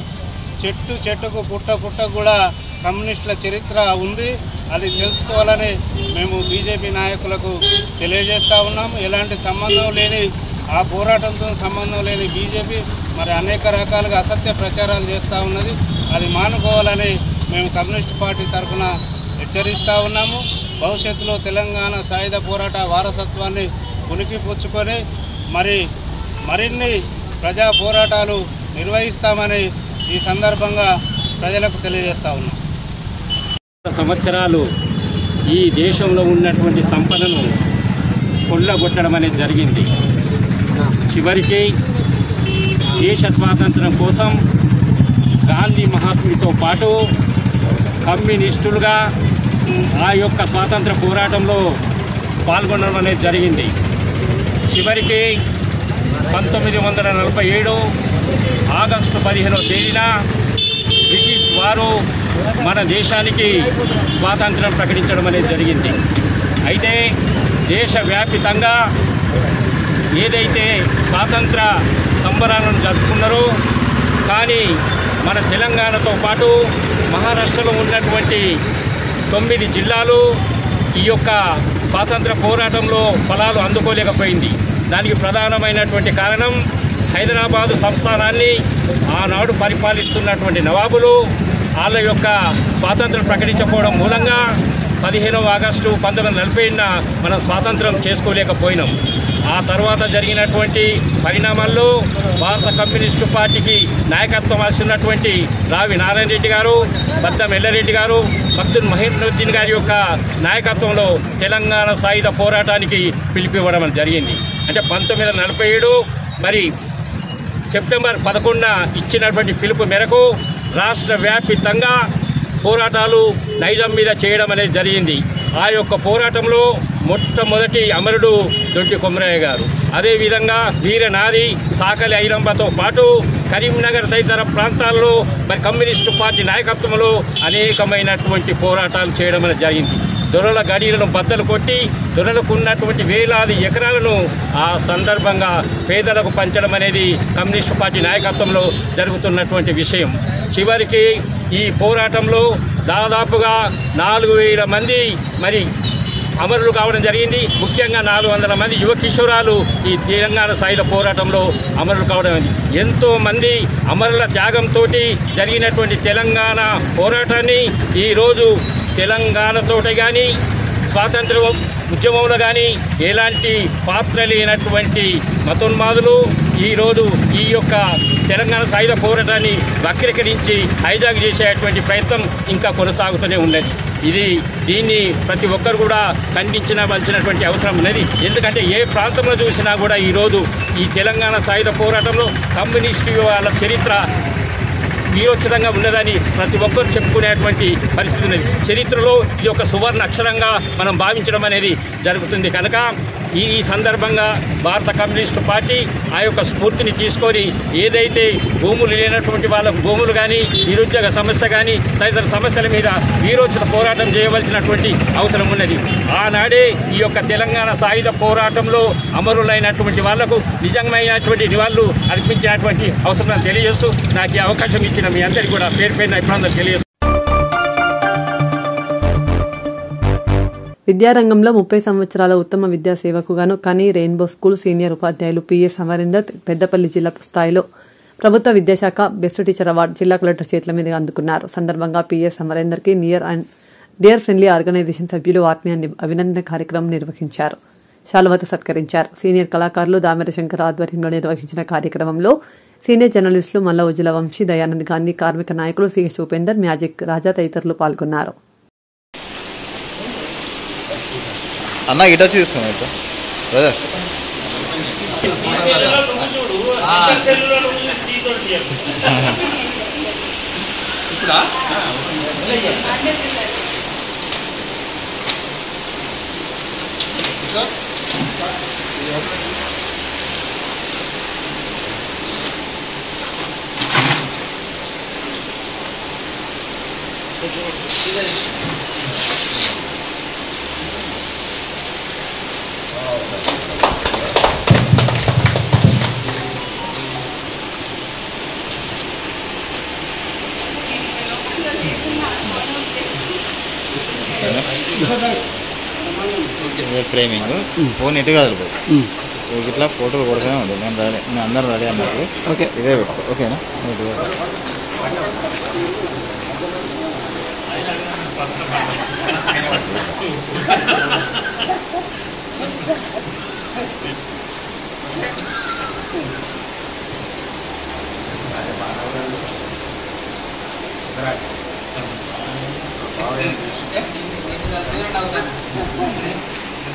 చెట్టుకు పుట్ట కూడా కమ్యూనిస్టుల చరిత్ర ఉంది. అది తెలుసుకోవాలని మేము బీజేపీ నాయకులకు తెలియజేస్తూ ఉన్నాము. ఎలాంటి సంబంధం లేని ఆ పోరాటంతో సంబంధం లేని బీజేపీ మరి అనేక రకాలుగా అసత్య ప్రచారాలు చేస్తూ ఉన్నది. అది మానుకోవాలని మేము కమ్యూనిస్ట్ పార్టీ తరఫున హెచ్చరిస్తూ ఉన్నాము. భవిష్యత్తులో తెలంగాణ సాయుధ పోరాట వారసత్వాన్ని పుణికిపుచ్చుకొని మరిన్ని ప్రజా పోరాటాలు నిర్వహిస్తామని ఈ సందర్భంగా ప్రజలకు తెలియజేస్తూ ఉన్నాం. సంవత్సరాలు ఈ దేశంలో ఉన్నటువంటి సంపదను కొల్లగొట్టడం అనేది జరిగింది. చివరికి దేశ స్వాతంత్రం కోసం గాంధీ మహాత్ముడితో పాటు కమ్యూనిస్టులుగా ఆ యొక్క స్వాతంత్ర పోరాటంలో పాల్గొనడం అనేది జరిగింది. చివరికి 1947 ఆగస్టు 15వ తేదీన బ్రిటిష్ వారు మన దేశానికి స్వాతంత్రం ప్రకటించడం అనేది జరిగింది. అయితే దేశవ్యాప్తంగా ఏదైతే స్వాతంత్ర సంబరాలను జరుపుకున్నారో కానీ మన తెలంగాణతో పాటు మహారాష్ట్రలో ఉన్నటువంటి 9 జిల్లాలు ఈ యొక్క స్వాతంత్ర పోరాటంలో ఫలాలు అందుకోలేకపోయింది. దానికి ప్రధానమైనటువంటి కారణం హైదరాబాదు సంస్థానాన్ని ఆనాడు పరిపాలిస్తున్నటువంటి నవాబులు వాళ్ళ యొక్క స్వాతంత్రం ప్రకటించకపోవడం మూలంగా 15వ ఆగస్టు 1940న మనం స్వాతంత్రం చేసుకోలేకపోయినాం. ఆ తర్వాత జరిగినటువంటి పరిణామాల్లో భారత కమ్యూనిస్టు పార్టీకి నాయకత్వం వహిస్తున్నటువంటి రావి నారాయణ రెడ్డి గారు, బద్దం ఎల్లారెడ్డి గారు, అబ్దుల్ మహీనుద్దీన్ గారి యొక్క నాయకత్వంలో తెలంగాణ సాయుధ పోరాటానికి పిలిపివ్వడం జరిగింది. అంటే 1947 మరి సెప్టెంబర్ 11న ఇచ్చినటువంటి పిలుపు మేరకు రాష్ట్ర వ్యాప్తంగా పోరాటాలు నైజాం మీద చేయడం అనేది జరిగింది. ఆ యొక్క పోరాటంలో మొట్టమొదటి అమరుడు దొడ్డి కొమరయ్య గారు, అదేవిధంగా వీరనారి సాకలి ఐరంబతో పాటు కరీంనగర్ తదితర ప్రాంతాల్లో మరి కమ్యూనిస్టు పార్టీ నాయకత్వంలో అనేకమైనటువంటి పోరాటాలు చేయడం అనేది జరిగింది. దొరల గడిలను బద్దలు కొట్టి దొరలకు ఉన్నటువంటి వేలాది ఎకరాలను ఆ సందర్భంగా పేదలకు పంచడం అనేది కమ్యూనిస్టు పార్టీ నాయకత్వంలో జరుగుతున్నటువంటి విషయం. చివరికి ఈ పోరాటంలో దాదాపుగా 4000 మంది మరి అమరులు కావడం జరిగింది. ముఖ్యంగా 400 మంది యువ కిషోరాలు ఈ తెలంగాణ సాయుధ పోరాటంలో అమరులు కావడం. ఎంతోమంది అమరుల త్యాగంతో జరిగినటువంటి తెలంగాణ పోరాటాన్ని ఈరోజు తెలంగాణతోటి కానీ స్వాతంత్ర ఉద్యమంలో కానీ ఎలాంటి పాత్ర లేనటువంటి మతోన్మాదులు ఈరోజు ఈ యొక్క తెలంగాణ సాయుధ పోరాటాన్ని వక్రీకరించి హైజాక్ చేసేటువంటి ప్రయత్నం ఇంకా కొనసాగుతూనే ఉన్నది. దీన్ని ప్రతి ఒక్కరు కూడా ఖండించవలసినటువంటి అవసరం ఉన్నది. ఎందుకంటే ఏ ప్రాంతంలో చూసినా కూడా ఈరోజు ఈ తెలంగాణ సాయుధ పోరాటంలో కమ్యూనిస్టు వాళ్ళ చరిత్ర వీరోచితంగా ఉన్నదని ప్రతి ఒక్కరు చెప్పుకునేటువంటి పరిస్థితి ఉన్నది. చరిత్రలో ఇది ఒక సువర్ణ అక్షరంగా మనం భావించడం అనేది జరుగుతుంది. కనుక ఈ సందర్భంగా భారత కమ్యూనిస్టు పార్టీ ఆ యొక్క స్ఫూర్తిని తీసుకొని ఏదైతే భూములు లేనటువంటి వాళ్ళకు భూములు కానీ, నిరుద్యోగ సమస్య కానీ తదితర సమస్యల మీద వీరోచిత పోరాటం చేయవలసినటువంటి అవసరం ఉన్నది. ఆనాడే ఈ యొక్క తెలంగాణ సాయుధ పోరాటంలో అమరులైనటువంటి వాళ్లకు నిజమైనటువంటి నివాళులు అర్పించినటువంటి అవసరం తెలియజేస్తూ నాకు ఈ అవకాశం ఇచ్చిన మీ అందరికీ కూడా పేరు పేరున ఇప్పుడు తెలియజేస్తూ విద్యారంగంలో 30 సంవత్సరాల ఉత్తమ విద్యా సేవకుగాను కనీ రెయిన్బో స్కూల్ సీనియర్ ఉపాధ్యాయులు పిఎస్ అమరీందర్ పెద్దపల్లి జిల్లా స్థాయిలో ప్రభుత్వ విద్యాశాఖ బెస్ట్ టీచర్ అవార్డు జిల్లా కలెక్టర్ చేతుల మీదుగా అందుకున్నారు. సందర్భంగా పిఎస్ అమరీందర్కి డియర్ ఫ్రెండ్లీ ఆర్గనైజేషన్ సభ్యులు ఆత్మీయ అభినందన కార్యక్రమం నిర్వహించారు. శాలువతో సత్కరించారు. సీనియర్ కళాకారులు దామెర శంకర్ ఆధ్వర్యంలో నిర్వహించిన కార్యక్రమంలో సీనియర్ జర్నలిస్టులు మల్ల ఉజ్జల వంశీ, దయానంద్ గాంధీ, కార్మిక నాయకులు సిఎస్ ఉపేందర్, మ్యాజిక్ రాజా తదితరులు పాల్గొన్నారు. అన్న ఇటు వచ్చి తీసుకున్నా ఫ్రేమింగ్ ఫోన్ ఎటు కాదు ఇట్లా ఫోటోలు కొడుతూనే ఉంటుంది. నేను అందరూ రెడీ అన్నట్టు ఓకే ఇదే పెట్టు ఓకేనా.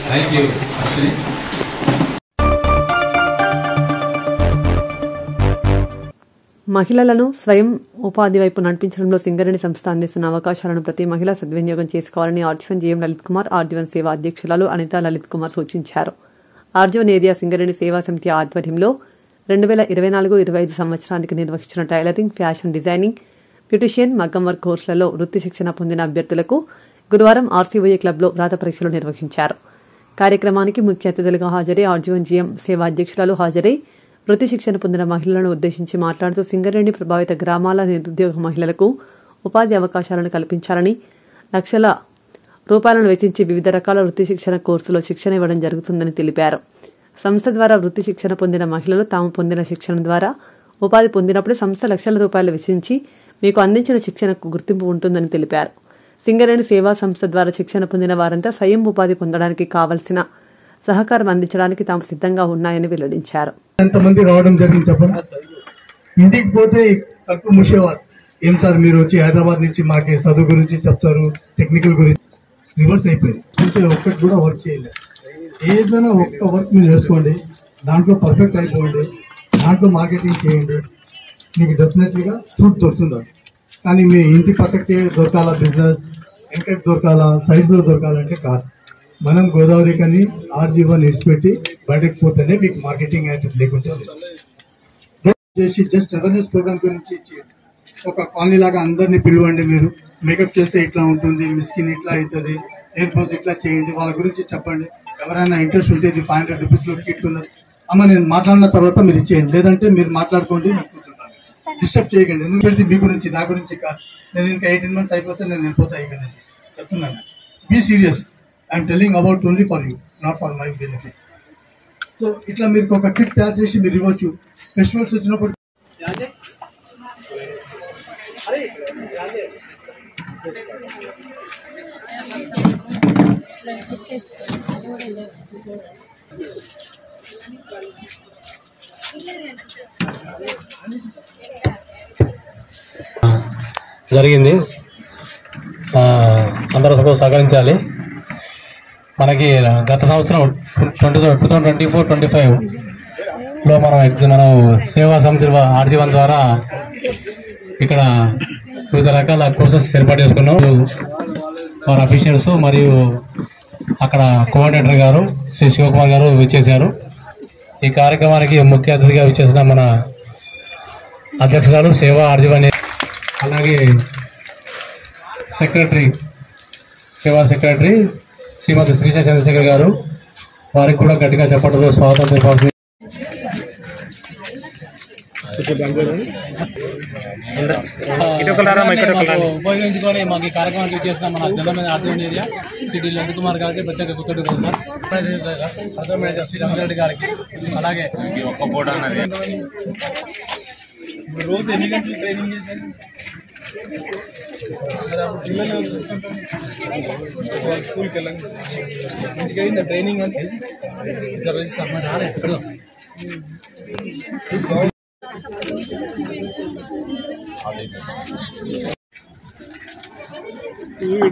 Thank you. మహిళలను స్వయం ఉపాధి వైపు నడిపించడంలో సింగరేణి సంస్థ అందిస్తున్న అవకాశాలను ప్రతి మహిళ సద్వినియోగం చేసుకోవాలని RG one GM Lalit Kumar, RG one సేవా అధ్యక్షురాలు అనితా లలిత్ కుమార్ సూచించారు. ఆర్జీవన్ ఏరియా సింగరేణి సేవా సమితి ఆధ్వర్యంలో 2024-25 సంవత్సరానికి నిర్వహించిన టైలరింగ్, ఫ్యాషన్ డిజైనింగ్, బ్యూటిషియన్, మగ్గం వర్క్ కోర్సులలో వృత్తి శిక్షణ పొందిన అభ్యర్థులకు గురువారం ఆర్సీఓఏ క్లబ్లో రాత పరీక్షలు నిర్వహించారు. కార్యక్రమానికి ముఖ్య అతిథులుగా హాజరై ఆర్జీవన్ జీఎం సేవా అధ్యక్షురాలు హాజరై వృత్తి శిక్షణ పొందిన మహిళలను ఉద్దేశించి మాట్లాడుతూ సింగరేణి ప్రభావిత గ్రామాల నిరుద్యోగ మహిళలకు ఉపాధి అవకాశాలను కల్పించాలని లక్షల రూపాయలను వెచ్చించి వివిధ రకాల వృత్తి శిక్షణ కోర్సులో శిక్షణ ఇవ్వడం జరుగుతుందని తెలిపారు. సంస్థ ద్వారా వృత్తి శిక్షణ పొందిన మహిళలు తాము పొందిన శిక్షణ ద్వారా ఉపాధి పొందినప్పుడు సంస్థ లక్షల రూపాయలు వెచ్చించి మీకు అందించిన శిక్షణకు గుర్తింపు ఉంటుందని తెలిపారు. సింగరేణి సేవా సంస్థ ద్వారా శిక్షణ పొందిన వారంతా స్వయం ఉపాధి పొందడానికి కావలసిన సహకారం అందించడానికి తాము సిద్ధంగా ఉన్నాయని వెల్లడించారు. ఎంతమంది రావడం జరిగింది చెప్పండి. ఇంటికి పోతే తక్కువ ముషేవారు ఏం సార్ మీరు వచ్చి హైదరాబాద్ నుంచి మాకు చదువు గురించి చెప్తారు, టెక్నికల్ గురించి. రివర్స్ అయిపోయింది. అంటే ఒక్కటి కూడా వర్క్ చేయలేదు. ఏదైనా ఒక్క వర్క్ మీరు చేసుకోండి, దాంట్లో పర్ఫెక్ట్ అయిపోండి, దాంట్లో మార్కెటింగ్ చేయండి, మీకు డెఫినెట్లీగా ఫ్రూట్ దొరుకుతుంది. కానీ మీ ఇంటి పక్కకి దొరకాల బిజినెస్, వెంకట్ దొరకాల, సైడ్లో దొరకాలంటే కాదు. మనం గోదావరి కానీ ఆర్జీవన్ ఇడిచిపెట్టి బయటకు పోతేనే మీకు మార్కెటింగ్ అయితే లేకుంటే చేసి జస్ట్ అవేర్నెస్ ప్రోగ్రామ్ గురించి ఇచ్చి ఒక కాలనీ లాగా అందరినీ పిలవండి. మీరు మేకప్ చేస్తే ఇట్లా ఉంటుంది, మీ స్కిన్ ఇట్లా అవుతుంది, హెయిర్ పోజ్ ఇట్లా చేయండి, వాళ్ళ గురించి చెప్పండి. ఎవరైనా ఇంట్రెస్ట్ ఉంటే 500 రూపీస్లో కిట్ ఉన్నది అమ్మ, నేను మాట్లాడిన తర్వాత మీరు ఇచ్చేయండి, లేదంటే మీరు మాట్లాడుకోండి, మీకు కూర్చుంటాను. డిస్టర్బ్ చేయకండి. ఎందుకంటే మీ గురించి నా గురించి కాదు. నేను ఇంకా 18 months అయిపోతే నేను వెళ్ళిపోతా ఇక్కడ నుంచి చెప్తున్నాను. Be serious. I'm telling about only for you, not for my benefit. So ఇట్లా మీరు ఒక కిట్ తయారు చేసి మీరు ఇవ్వచ్చు. ఫెస్టివల్స్ వచ్చినప్పుడు జరిగింది. అందరూ సహకరించాలి. మనకి గత సంవత్సరం 2024-25లో మనం సేవా సంస్థ ఆర్జీవన్ ద్వారా ఇక్కడ వివిధ రకాల కోర్సెస్ ఏర్పాటు చేసుకున్నాం. వారి అఫీషియల్స్ మరియు అక్కడ కోఆర్డినేటర్ గారు శ్రీ శివకుమార్ గారు విచ్చేశారు. ఈ కార్యక్రమానికి ముఖ్య అతిథిగా విచ్చేసిన మన అధ్యక్షురాలు సేవా ఆర్జీవన్, అలాగే సేవా సెక్రటరీ శ్రీమతి శ్రీశా చంద్రశేఖర్ గారు, వారికి కూడా గట్టిగా చెప్పడంతో స్వాగతం చెప్పాల్సింది. ఉపయోగించుకొని మాకు ఈ కార్యక్రమానికి చేసిన మన general RG one area city Lalit Kumar గారికి ప్రత్యేక కృతజ్ఞతలు సార్. మేనేజర్ శ్రీ రమణరెడ్డి గారికి, అలాగే రోజు ఎన్ని గంటలు ట్రైనింగ్ చేశారు? స్కూల్కి వెళ్ళండి, మంచిగా అయిందా ట్రైనింగ్? అంటే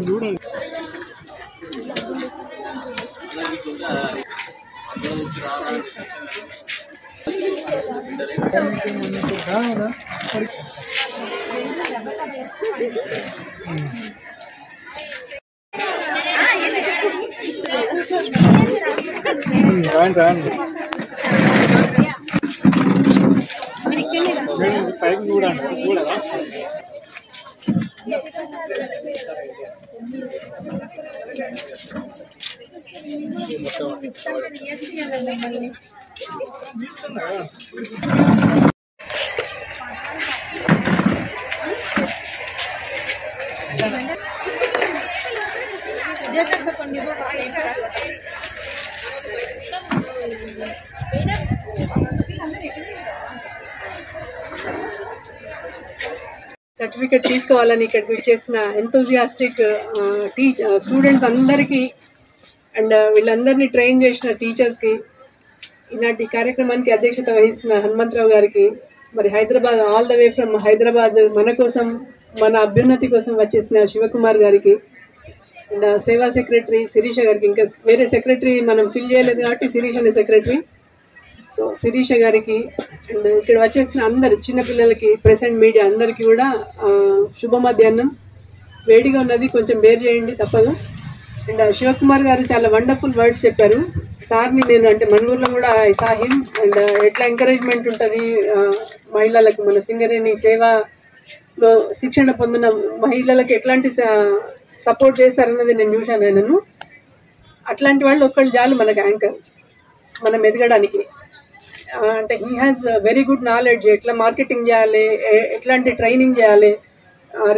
చూడండి రాండి పైకి చూడదా? సర్టిఫికెట్ తీసుకోవాలని ఇక్కడికి వచ్చేసిన ఎంతూజియాస్టిక్ స్టూడెంట్స్ అందరికీ అండ్ వీళ్ళందరినీ ట్రైన్ చేసిన టీచర్స్కి, ఈనాటి కార్యక్రమానికి అధ్యక్షత వహిస్తున్న హనుమంతరావు గారికి, మరి Hyderabad all the way from Hyderabad మన కోసం మన అభ్యున్నతి కోసం వచ్చేసిన శివకుమార్ గారికి, అండ్ సేవా సెక్రటరీ శిరీష గారికి, ఇంకా వేరే సెక్రటరీ మనం ఫిల్ చేయలేదు కాబట్టి శిరీష అనే సెక్రటరీ, సో శిరీష గారికి, అండ్ ఇక్కడ వచ్చేసిన అందరు చిన్నపిల్లలకి, ప్రెస్ అండ్ మీడియా అందరికీ కూడా శుభ మధ్యాహ్నం. వేడిగా ఉన్నది, కొంచెం బేర్ చేయండి తప్పదు. అండ్ శివకుమార్ గారు చాలా వండర్ఫుల్ వర్డ్స్ చెప్పారు. సార్ని నేను అంటే మనూరులో కూడా ఐ సా హిమ్, అండ్ ఎట్లా ఎంకరేజ్మెంట్ ఉంటుంది మహిళలకు, మన సింగరేణి సేవలో శిక్షణ పొందిన మహిళలకు ఎట్లాంటి సపోర్ట్ చేస్తారన్నది నేను చూశాను ఆయనను. అట్లాంటి వాళ్ళు ఒక్కళ్ళు చాలు మనకు యాంకర్, మనం ఎదగడానికి. అంటే he has very good knowledge, ఎట్లా మార్కెటింగ్ చేయాలి, ఎట్లాంటి ట్రైనింగ్ చేయాలి,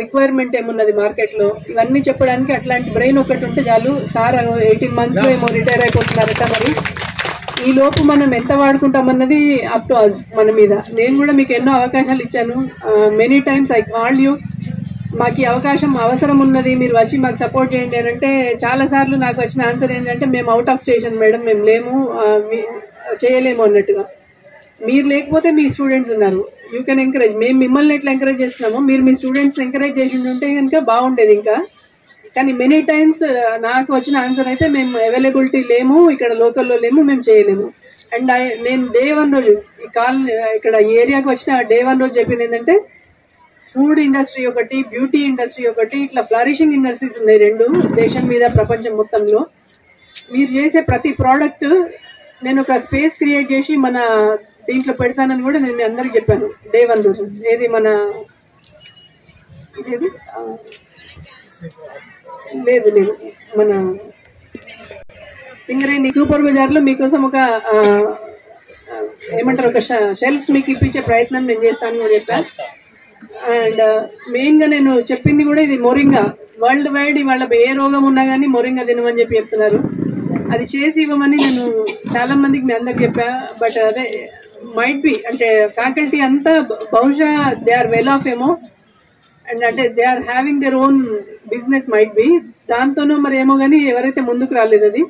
రిక్వైర్మెంట్ ఏమున్నది మార్కెట్లో, ఇవన్నీ చెప్పడానికి అట్లాంటి బ్రెయిన్ ఒకటి ఉంటే చాలు. సార్ 18 monthsలో ఏమో రిటైర్ అయిపోతున్నారట. మరి ఈ లోపు మనం ఎంత వాడుకుంటామన్నది అప్ టు అస్, మన మీద. నేను కూడా మీకు ఎన్నో అవకాశాలు ఇచ్చాను. Many times I call you, మాకు ఈ అవకాశం అవసరం ఉన్నది, మీరు వచ్చి మాకు సపోర్ట్ చేయండి అని అంటే చాలాసార్లు నాకు వచ్చిన ఆన్సర్ ఏంటంటే మేము అవుట్ ఆఫ్ స్టేషన్ మేడం, మేము లేము, చేయలేము అన్నట్టుగా. మీరు లేకపోతే మీ స్టూడెంట్స్ ఉన్నారు, యూ కెన్ ఎంకరేజ్. మేము మిమ్మల్ని ఎట్లా ఎంకరేజ్ చేస్తున్నామో మీరు మీ స్టూడెంట్స్ని ఎంకరేజ్ చేసి ఉంటే కనుక బాగుండేది ఇంకా. కానీ మెనీ టైమ్స్ నాకు వచ్చిన ఆన్సర్ అయితే మేము అవైలబిలిటీ లేము, ఇక్కడ లోకల్లో లేము, మేము చేయలేము. అండ్ నేను డే 1 రోజు ఈ ఇక్కడ ఈ ఏరియాకి వచ్చిన డే 1 రోజు చెప్పింది ఏంటంటే ఫుడ్ ఇండస్ట్రీ ఒకటి, బ్యూటీ ఇండస్ట్రీ ఒకటి, ఇట్లా ఫ్లరిషింగ్ ఇండస్ట్రీస్ ఉన్నాయి 2 దేశం మీద, ప్రపంచం మొత్తంలో. మీరు చేసే ప్రతి ప్రోడక్ట్ నేను ఒక స్పేస్ క్రియేట్ చేసి మన దీంట్లో పెడతానని కూడా నేను మీ అందరికి చెప్పాను డే 1 రోజు. ఏది మన ఏది లేదు లేదు మన సింగరేణి సూపర్ బజార్లో మీకోసం ఒక ఏమంటారు ఒక షెల్ఫ్ మీకు ఇప్పించే ప్రయత్నం నేను చేస్తాను అని చెప్పాను. అండ్ మెయిన్గా నేను చెప్పింది కూడా ఇది మొరింగా, వరల్డ్ వైడ్ వాళ్ళ ఏ రోగం ఉన్నా కానీ మొరింగా తినమని చెప్పి చెప్తున్నారు. అది చేసి ఇవ్వమని నేను చాలా మందికి మీ అందరికి చెప్పా. బట్ అదే మైట్ బి అంటే ఫ్యాకల్టీ అంతా బహుశా దే ఆర్ వెల్ ఆఫ్ ఏమో, అండ్ అంటే they are having their own business might be, దాంతోనూ మరి ఏమో కానీ ఎవరైతే ముందుకు రాలేదు. అది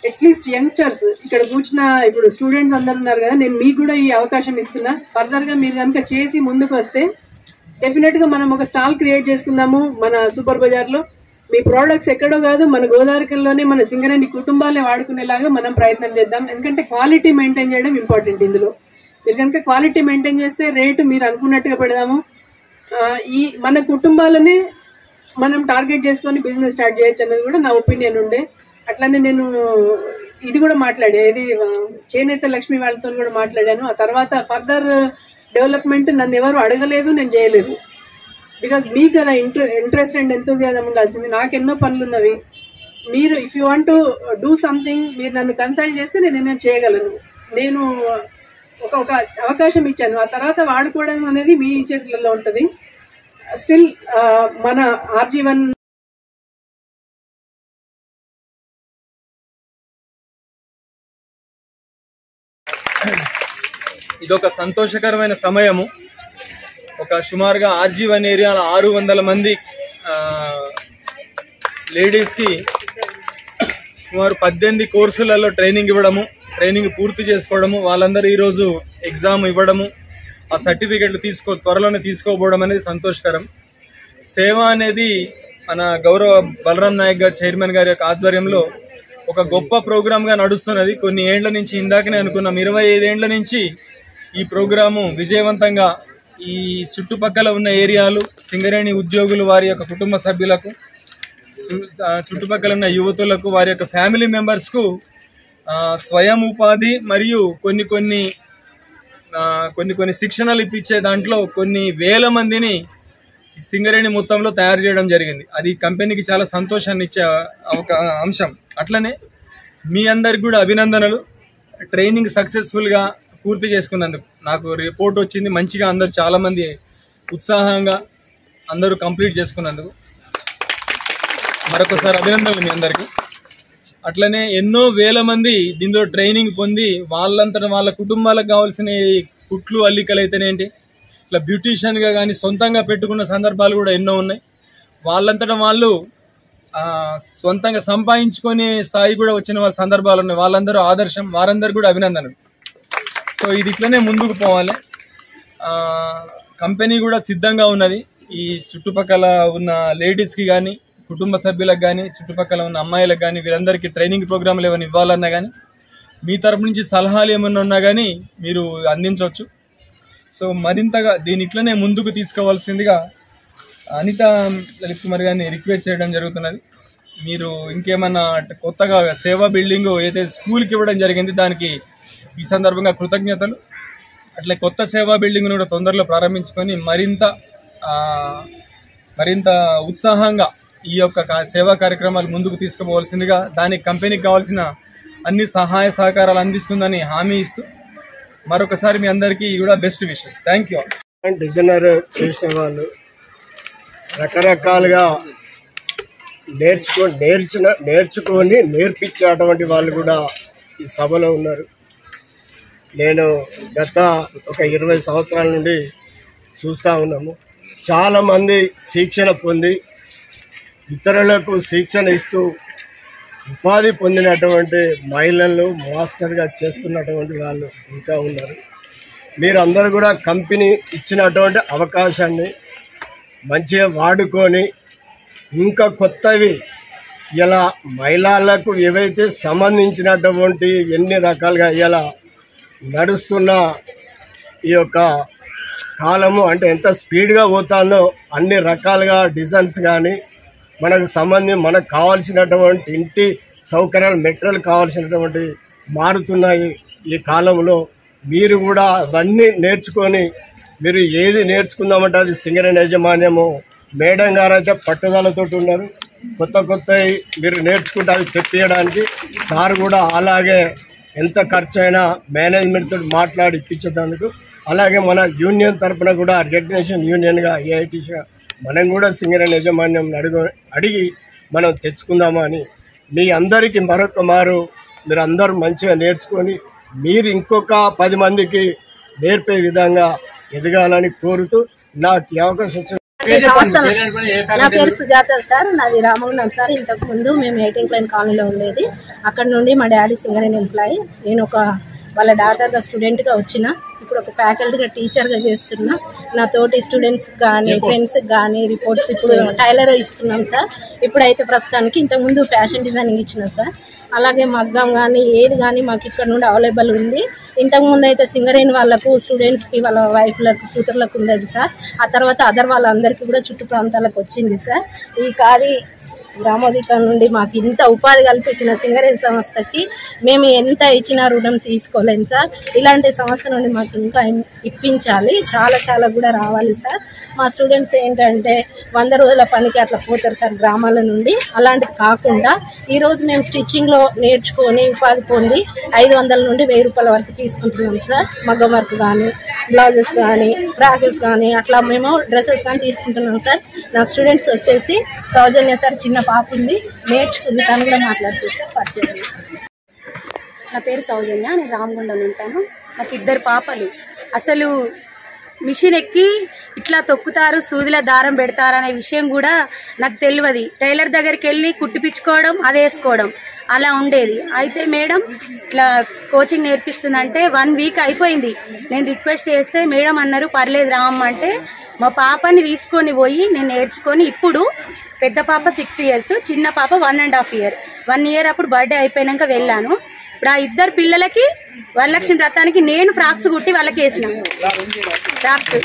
అట్లీస్ట్ యంగ్స్టర్స్ ఇక్కడ కూర్చున్న ఇప్పుడు స్టూడెంట్స్ అందరు ఉన్నారు కదా, నేను మీకు కూడా ఈ అవకాశం ఇస్తున్నా. ఫర్దర్గా మీరు కనుక చేసి ముందుకు వస్తే డెఫినెట్గా మనం ఒక స్టాల్ క్రియేట్ చేసుకుందాము మన సూపర్ బజార్లో. మీ ప్రోడక్ట్స్ ఎక్కడో కాదు, మన గోదావరిలోనే మన సింగరేణి కుటుంబాలే వాడుకునేలాగా మనం ప్రయత్నం చేద్దాం. ఎందుకంటే క్వాలిటీ మెయింటైన్ చేయడం ఇంపార్టెంట్ ఇందులో. మీరు కనుక క్వాలిటీ మెయింటైన్ చేస్తే రేటు మీరు అనుకున్నట్టుగా పెడదాము. ఈ మన కుటుంబాలనే మనం టార్గెట్ చేసుకొని బిజినెస్ స్టార్ట్ చేయొచ్చు అన్నది కూడా నా ఒపీనియన్ ఉండే. అట్లానే నేను ఇది కూడా మాట్లాడా, ఇది చేనేత లక్ష్మి వాళ్ళతో కూడా మాట్లాడాను. ఆ తర్వాత ఫర్దర్ డెవలప్మెంట్ నన్ను ఎవరు అడగలేదు, నేను చేయలేదు. బికాజ్ మీకు కదా ఇంట్రెస్ట్ అండ్ ఎంతూజియాజం ఉండాల్సింది. నాకు ఎన్నో పనులు ఉన్నవి. మీరు if you want to do something మీరు నన్ను కన్సల్ట్ చేస్తే నేను చేయగలను. నేను ఒక అవకాశం ఇచ్చాను, ఆ తర్వాత వాడుకోవడం అనేది మీ చేతులలో ఉంటుంది. స్టిల్ మన RG1 ఇదొక సంతోషకరమైన సమయము. ఒక సుమారుగా RG1 ఏరియాలో 600 మంది లేడీస్కి సుమారు 18 కోర్సులలో ట్రైనింగ్ ఇవ్వడము, ట్రైనింగ్ పూర్తి చేసుకోవడము, వాళ్ళందరూ ఈరోజు ఎగ్జామ్ ఇవ్వడము, ఆ సర్టిఫికెట్లు త్వరలోనే తీసుకోపోవడం అనేది సంతోషకరం. సేవ అనేది మన గౌరవ బలరాం నాయక్ గారు చైర్మన్ గారి యొక్క ఆధ్వర్యంలో ఒక గొప్ప ప్రోగ్రామ్గా నడుస్తున్నది. కొన్ని ఏండ్ల నుంచి, ఇందాకనే అనుకున్నాం 25 ఏండ్ల నుంచి ఈ ప్రోగ్రాము విజయవంతంగా ఈ చుట్టుపక్కల ఉన్న ఏరియాలు, సింగరేణి ఉద్యోగులు, వారి యొక్క కుటుంబ సభ్యులకు, చుట్టుపక్కల ఉన్న యువతులకు, వారి యొక్క ఫ్యామిలీ మెంబర్స్కు స్వయం ఉపాధి మరియు కొన్ని శిక్షణలు ఇప్పించే దాంట్లో కొన్ని వేల మందిని సింగరేణి మొత్తంలో తయారు చేయడం జరిగింది. అది కంపెనీకి చాలా సంతోషాన్ని ఇచ్చే ఒక అంశం. అట్లనే మీ అందరికి కూడా అభినందనలు. ట్రైనింగ్ సక్సెస్ఫుల్గా పూర్తి చేసుకున్నందుకు నాకు రిపోర్ట్ వచ్చింది మంచిగా, అందరు చాలామంది ఉత్సాహంగా అందరూ కంప్లీట్ చేసుకున్నందుకు మరొకసారి అభినందనలు మీ అందరికీ. అట్లనే ఎన్నో వేల మంది దీనిలో ట్రైనింగ్ పొంది వాళ్ళంతట వాళ్ళ కుటుంబాలకు కావాల్సిన కుట్లు అల్లికలు అయితేనేంటి, ఇట్లా బ్యూటీషియన్గా కానీ సొంతంగా పెట్టుకున్న సందర్భాలు కూడా ఎన్నో ఉన్నాయి. వాళ్ళంతటా వాళ్ళు సొంతంగా సంపాదించుకునే స్థాయి కూడా వచ్చిన వాళ్ళ సందర్భాలు ఉన్నాయి. వాళ్ళందరూ ఆదర్శం, వారందరూ కూడా అభినందనలు. సో ఇది ఇట్లనే ముందుకు పోవాలి. కంపెనీ కూడా సిద్ధంగా ఉన్నది. ఈ చుట్టుపక్కల ఉన్న లేడీస్కి కానీ, కుటుంబ సభ్యులకు కానీ, చుట్టుపక్కల ఉన్న అమ్మాయిలకు కానీ, వీరందరికీ ట్రైనింగ్ ప్రోగ్రాంలు ఏమైనా ఇవ్వాలన్నా కానీ, మీ తరపు నుంచి సలహాలు ఏమైనా ఉన్నా కానీ మీరు అందించవచ్చు. సో మరింతగా దీని ఇట్లనే ముందుకు తీసుకోవాల్సిందిగా అనిత లలిత్ కుమార్ గారిని రిక్వెస్ట్ చేయడం జరుగుతున్నది. మీరు ఇంకేమన్నా కొత్తగా సేవా బిల్డింగ్ ఏదైతే స్కూల్కి ఇవ్వడం జరిగింది, దానికి ఈ సందర్భంగా కృతజ్ఞతలు. అట్లే కొత్త సేవా బిల్డింగ్ను కూడా తొందరలో ప్రారంభించుకొని మరింత ఉత్సాహంగా ఈ యొక్క సేవా కార్యక్రమాలు ముందుకు తీసుకుపోవాల్సిందిగా, దానికి కంపెనీకి కావాల్సిన అన్ని సహాయ సహకారాలు అందిస్తుందని హామీ ఇస్తూ మరొకసారి మీ అందరికీ కూడా best wishes. Thank you. Designer చేసిన వాళ్ళు రకరకాలుగా నేర్చుకొని నేర్పించేటువంటి వాళ్ళు కూడా ఈ సభలో ఉన్నారు. నేను గత ఒక 20 సంవత్సరాల నుండి చూస్తూ ఉన్నాము. చాలామంది శిక్షణ పొంది ఇతరులకు శిక్షణ ఇస్తూ ఉపాధి పొందినటువంటి మహిళలు మాస్టర్గా చేస్తున్నటువంటి వాళ్ళు ఇంకా ఉన్నారు. మీరందరూ కూడా కంపెనీ ఇచ్చినటువంటి అవకాశాన్ని మంచిగా వాడుకొని ఇంకా కొత్తవి ఇలా మహిళలకు ఏవైతే సంబంధించినటువంటి ఎన్ని రకాలుగా ఇలా నడుస్తున్న ఈ యొక్క కాలము అంటే ఎంత స్పీడ్గా పోతానో అన్ని రకాలుగా డిజైన్స్ కానీ మనకు కావాల్సినటువంటి ఇంటి సౌకర్యాలు మెటీరియల్ కావాల్సినటువంటి మారుతున్నాయి. ఈ కాలంలో మీరు కూడా అవన్నీ నేర్చుకొని మీరు ఏది నేర్చుకుందామంటే అది సింగరేణి యాజమాన్యము మేడం గారు అయితే పట్టుదలతో ఉన్నారు. కొత్తవి మీరు నేర్చుకుంటే అది తెప్పియడానికి సార్ కూడా అలాగే ఎంత ఖర్చు అయినా మేనేజ్మెంట్తో మాట్లాడి ఇప్పించేందుకు, అలాగే మన యూనియన్ తరఫున కూడా రికగ్నేషన్ యూనియన్గా ఏఐటీసీగా మనం కూడా సింగరేణి యాజమాన్యం అడిగి మనం తెచ్చుకుందామని మీ అందరికీ మరొక మారు మీరు అందరూ మంచిగా నేర్చుకొని మీరు ఇంకొక 10 మందికి నేర్పే విధంగా ఎదగాలని కోరుతూ నాకు ఈ అవకాశం. నా పేరు సుజాత సార్, నాది రామగుండం సార్. ఇంతకు ముందు మేము 18 లైన్ కాలనీలో ఉండేది. అక్కడ నుండి మా డాడీ సింగరేణి ఎంప్లాయీ, నేను వాళ్ళ డాటర్గా స్టూడెంట్గా వచ్చిన, ఇప్పుడు ఒక ఫ్యాకల్టీగా టీచర్గా చేస్తున్నా. నా తోటి స్టూడెంట్స్ కానీ ఫ్రెండ్స్కి కానీ రిపోర్ట్స్ ఇప్పుడు టైలర్ ఇస్తున్నాం సార్. ఇప్పుడైతే ప్రస్తుతానికి ఇంతకుముందు ఫ్యాషన్ డిజైనింగ్ ఇచ్చిన సార్. అలాగే మగ్గం కానీ ఏది కానీ మాకు ఇక్కడ నుండి అవైలబుల్ ఉంది. ఇంతకుముందు అయితే సింగరేణి వాళ్ళకు స్టూడెంట్స్కి వాళ్ళ వైఫ్లకు కూతుర్లకు ఉండేది సార్. ఆ తర్వాత అదర్ వాళ్ళందరికీ కూడా చుట్టు ప్రాంతాలకు వచ్చింది సార్. ఈ ఖాళీ గ్రామోదీకరణ నుండి మాకు ఇంత ఉపాధి కల్పించిన సింగరేణి సంస్థకి మేము ఎంత ఇచ్చినా రుణం తీసుకోలేము సార్. ఇలాంటి సంస్థ నుండి మాకు ఇంకా ఇప్పించాలి, చాలా కూడా రావాలి సార్. మా స్టూడెంట్స్ ఏంటంటే 100 రోజుల పనికి అట్లా పోతారు సార్ గ్రామాల నుండి. అలాంటిది కాకుండా ఈరోజు మేము స్టిచ్చింగ్లో నేర్చుకొని ఉపాధి పొంది 500 నుండి 1000 రూపాయల వరకు తీసుకుంటున్నాం సార్. మగ్గం వర్క్ కానీ, బ్లౌజెస్ కానీ, ఫ్రాకెస్ కానీ, అట్లా మేము డ్రెస్సెస్ కానీ తీసుకుంటున్నాం సార్. నా స్టూడెంట్స్ వచ్చేసి సౌజన్య సార్, చిన్న పాప ఉంది, నేర్చుకుంది, తను కూడా మాట్లాడుతుంది సార్. పరిచయం. నా పేరు సౌజన్య, నేను రామగుండం ఉంటాను. నాకు 2 పాపలు. అసలు మిషన్ ఎక్కి ఇట్లా తొక్కుతారు, సూదిలో దారం పెడతారు అనే విషయం కూడా నాకు తెలియదు. టైలర్ దగ్గరికి వెళ్ళి కుట్టిపించుకోవడం, అది వేసుకోవడం అలా ఉండేది. అయితే మేడం ఇట్లా కోచింగ్ నేర్పిస్తుందంటే 1 వీక్ అయిపోయింది. నేను రిక్వెస్ట్ చేస్తే మేడం అన్నారు పర్లేదు రామ్మ అంటే మా పాపని తీసుకొని పోయి నేను నేర్చుకొని, ఇప్పుడు పెద్ద పాప 6 years, చిన్న పాప 1.5 years. 1 year అప్పుడు బర్త్డే అయిపోయాక వెళ్ళాను. ఇప్పుడు ఆ 2 పిల్లలకి వరలక్ష్మి వ్రతానికి నేను ఫ్రాక్స్ కుట్టి వాళ్ళకి వేసిన ఫ్రాక్స్.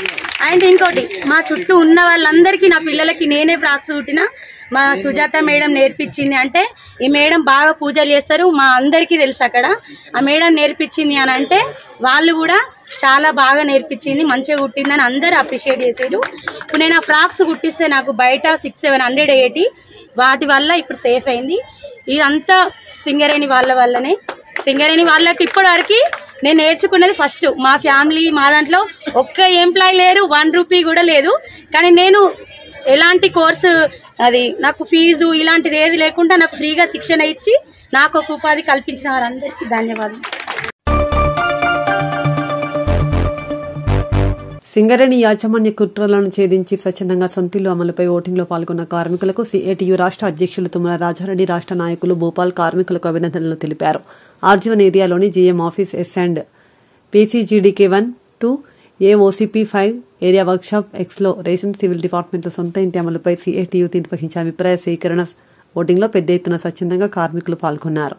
అండ్ ఇంకోటి, మా చుట్టూ ఉన్న వాళ్ళందరికీ నా పిల్లలకి నేనే ఫ్రాక్స్ కుట్టిన. మా సుజాత మేడం నేర్పించింది. అంటే ఈ మేడం బాగా పూజలు చేస్తారు, మా అందరికీ తెలుసు. అక్కడ ఆ మేడం నేర్పించింది అని అంటే వాళ్ళు కూడా చాలా బాగా నేర్పించింది, మంచిగా కుట్టిందని అందరూ అప్రిషియేట్ చేసేది. ఇప్పుడు నేను ఆ ఫ్రాక్స్ కుట్టిస్తే నాకు బయట 600-780 వాటి వల్ల ఇప్పుడు సేఫ్ అయింది. ఇదంతా సింగరేణి వాళ్ళ వల్లనే. సింగరేణి వాళ్ళకి ఇప్పటివరకు నేను నేర్చుకున్నది ఫస్ట్ మా ఫ్యామిలీ, మా దాంట్లో ఒక్క ఎంప్లాయీ లేరు, 1 రూపీ కూడా లేదు. కానీ నేను ఎలాంటి కోర్సు, అది నాకు ఫీజు ఇలాంటిది ఏది లేకుండా నాకు ఫ్రీగా శిక్షణ ఇచ్చి నాకు ఒక ఉపాధి కల్పించిన వారందరికీ ధన్యవాదాలు. సింగరేణి యాజమాన్య కుట్రలను ఛేదించి స్వచ్ఛందంగా సొంతిల్లు అమలుపై ఓటింగ్లో పాల్గొన్న కార్మికులకు సిఐటియు రాష్ట్ర అధ్యక్షులు తుమ్మల రాజారెడ్డి, రాష్ట్ర నాయకులు భూపాల్ కార్మికులకు అభినందనలు తెలిపారు. ఆర్జీవన్ ఏరియాలోని GM office S and PCGDK 1-2 AOCP 5 area workshop ఎక్స్లో రేషన్ సివిల్ డిపార్ట్మెంట్లో సొంత ఇంటి అమలుపై సిఐటియు నిర్వహించిన అభిప్రాయ సేకరణ ఓటింగ్లో పెద్ద ఎత్తున స్వచ్ఛందంగా కార్మికులు పాల్గొన్నారు.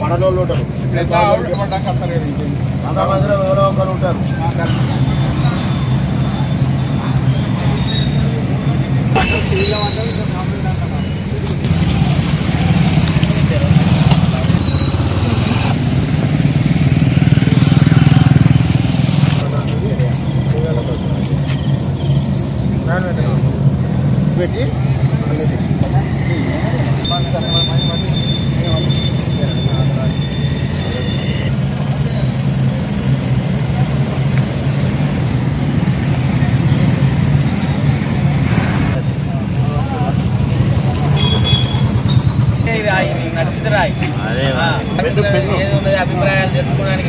పడలోళ్ళు ఉంటారు, ఎవరో ఒకరు ఉంటారు. పెట్టి అభిప్రాయాలు తెలుసుకోవడానికి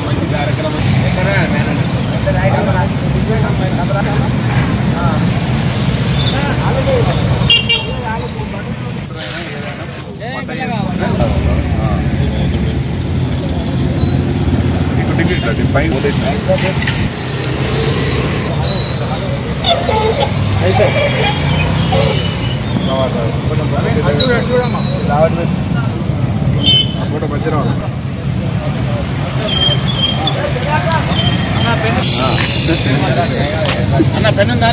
మంచి కార్యక్రమం. అన్న పెన్ను ఉందా?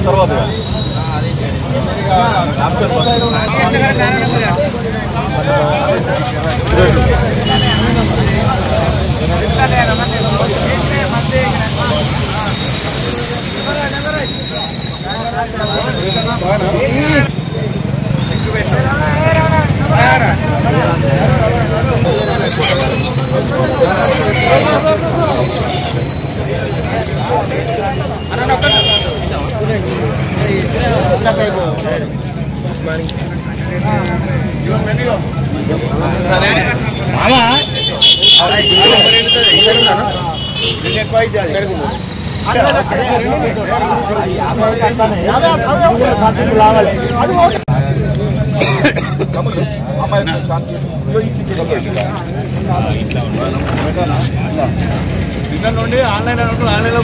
తర్వాత ఇక్కడ నుండి ఆన్లైన్ ఆన్లైన్లో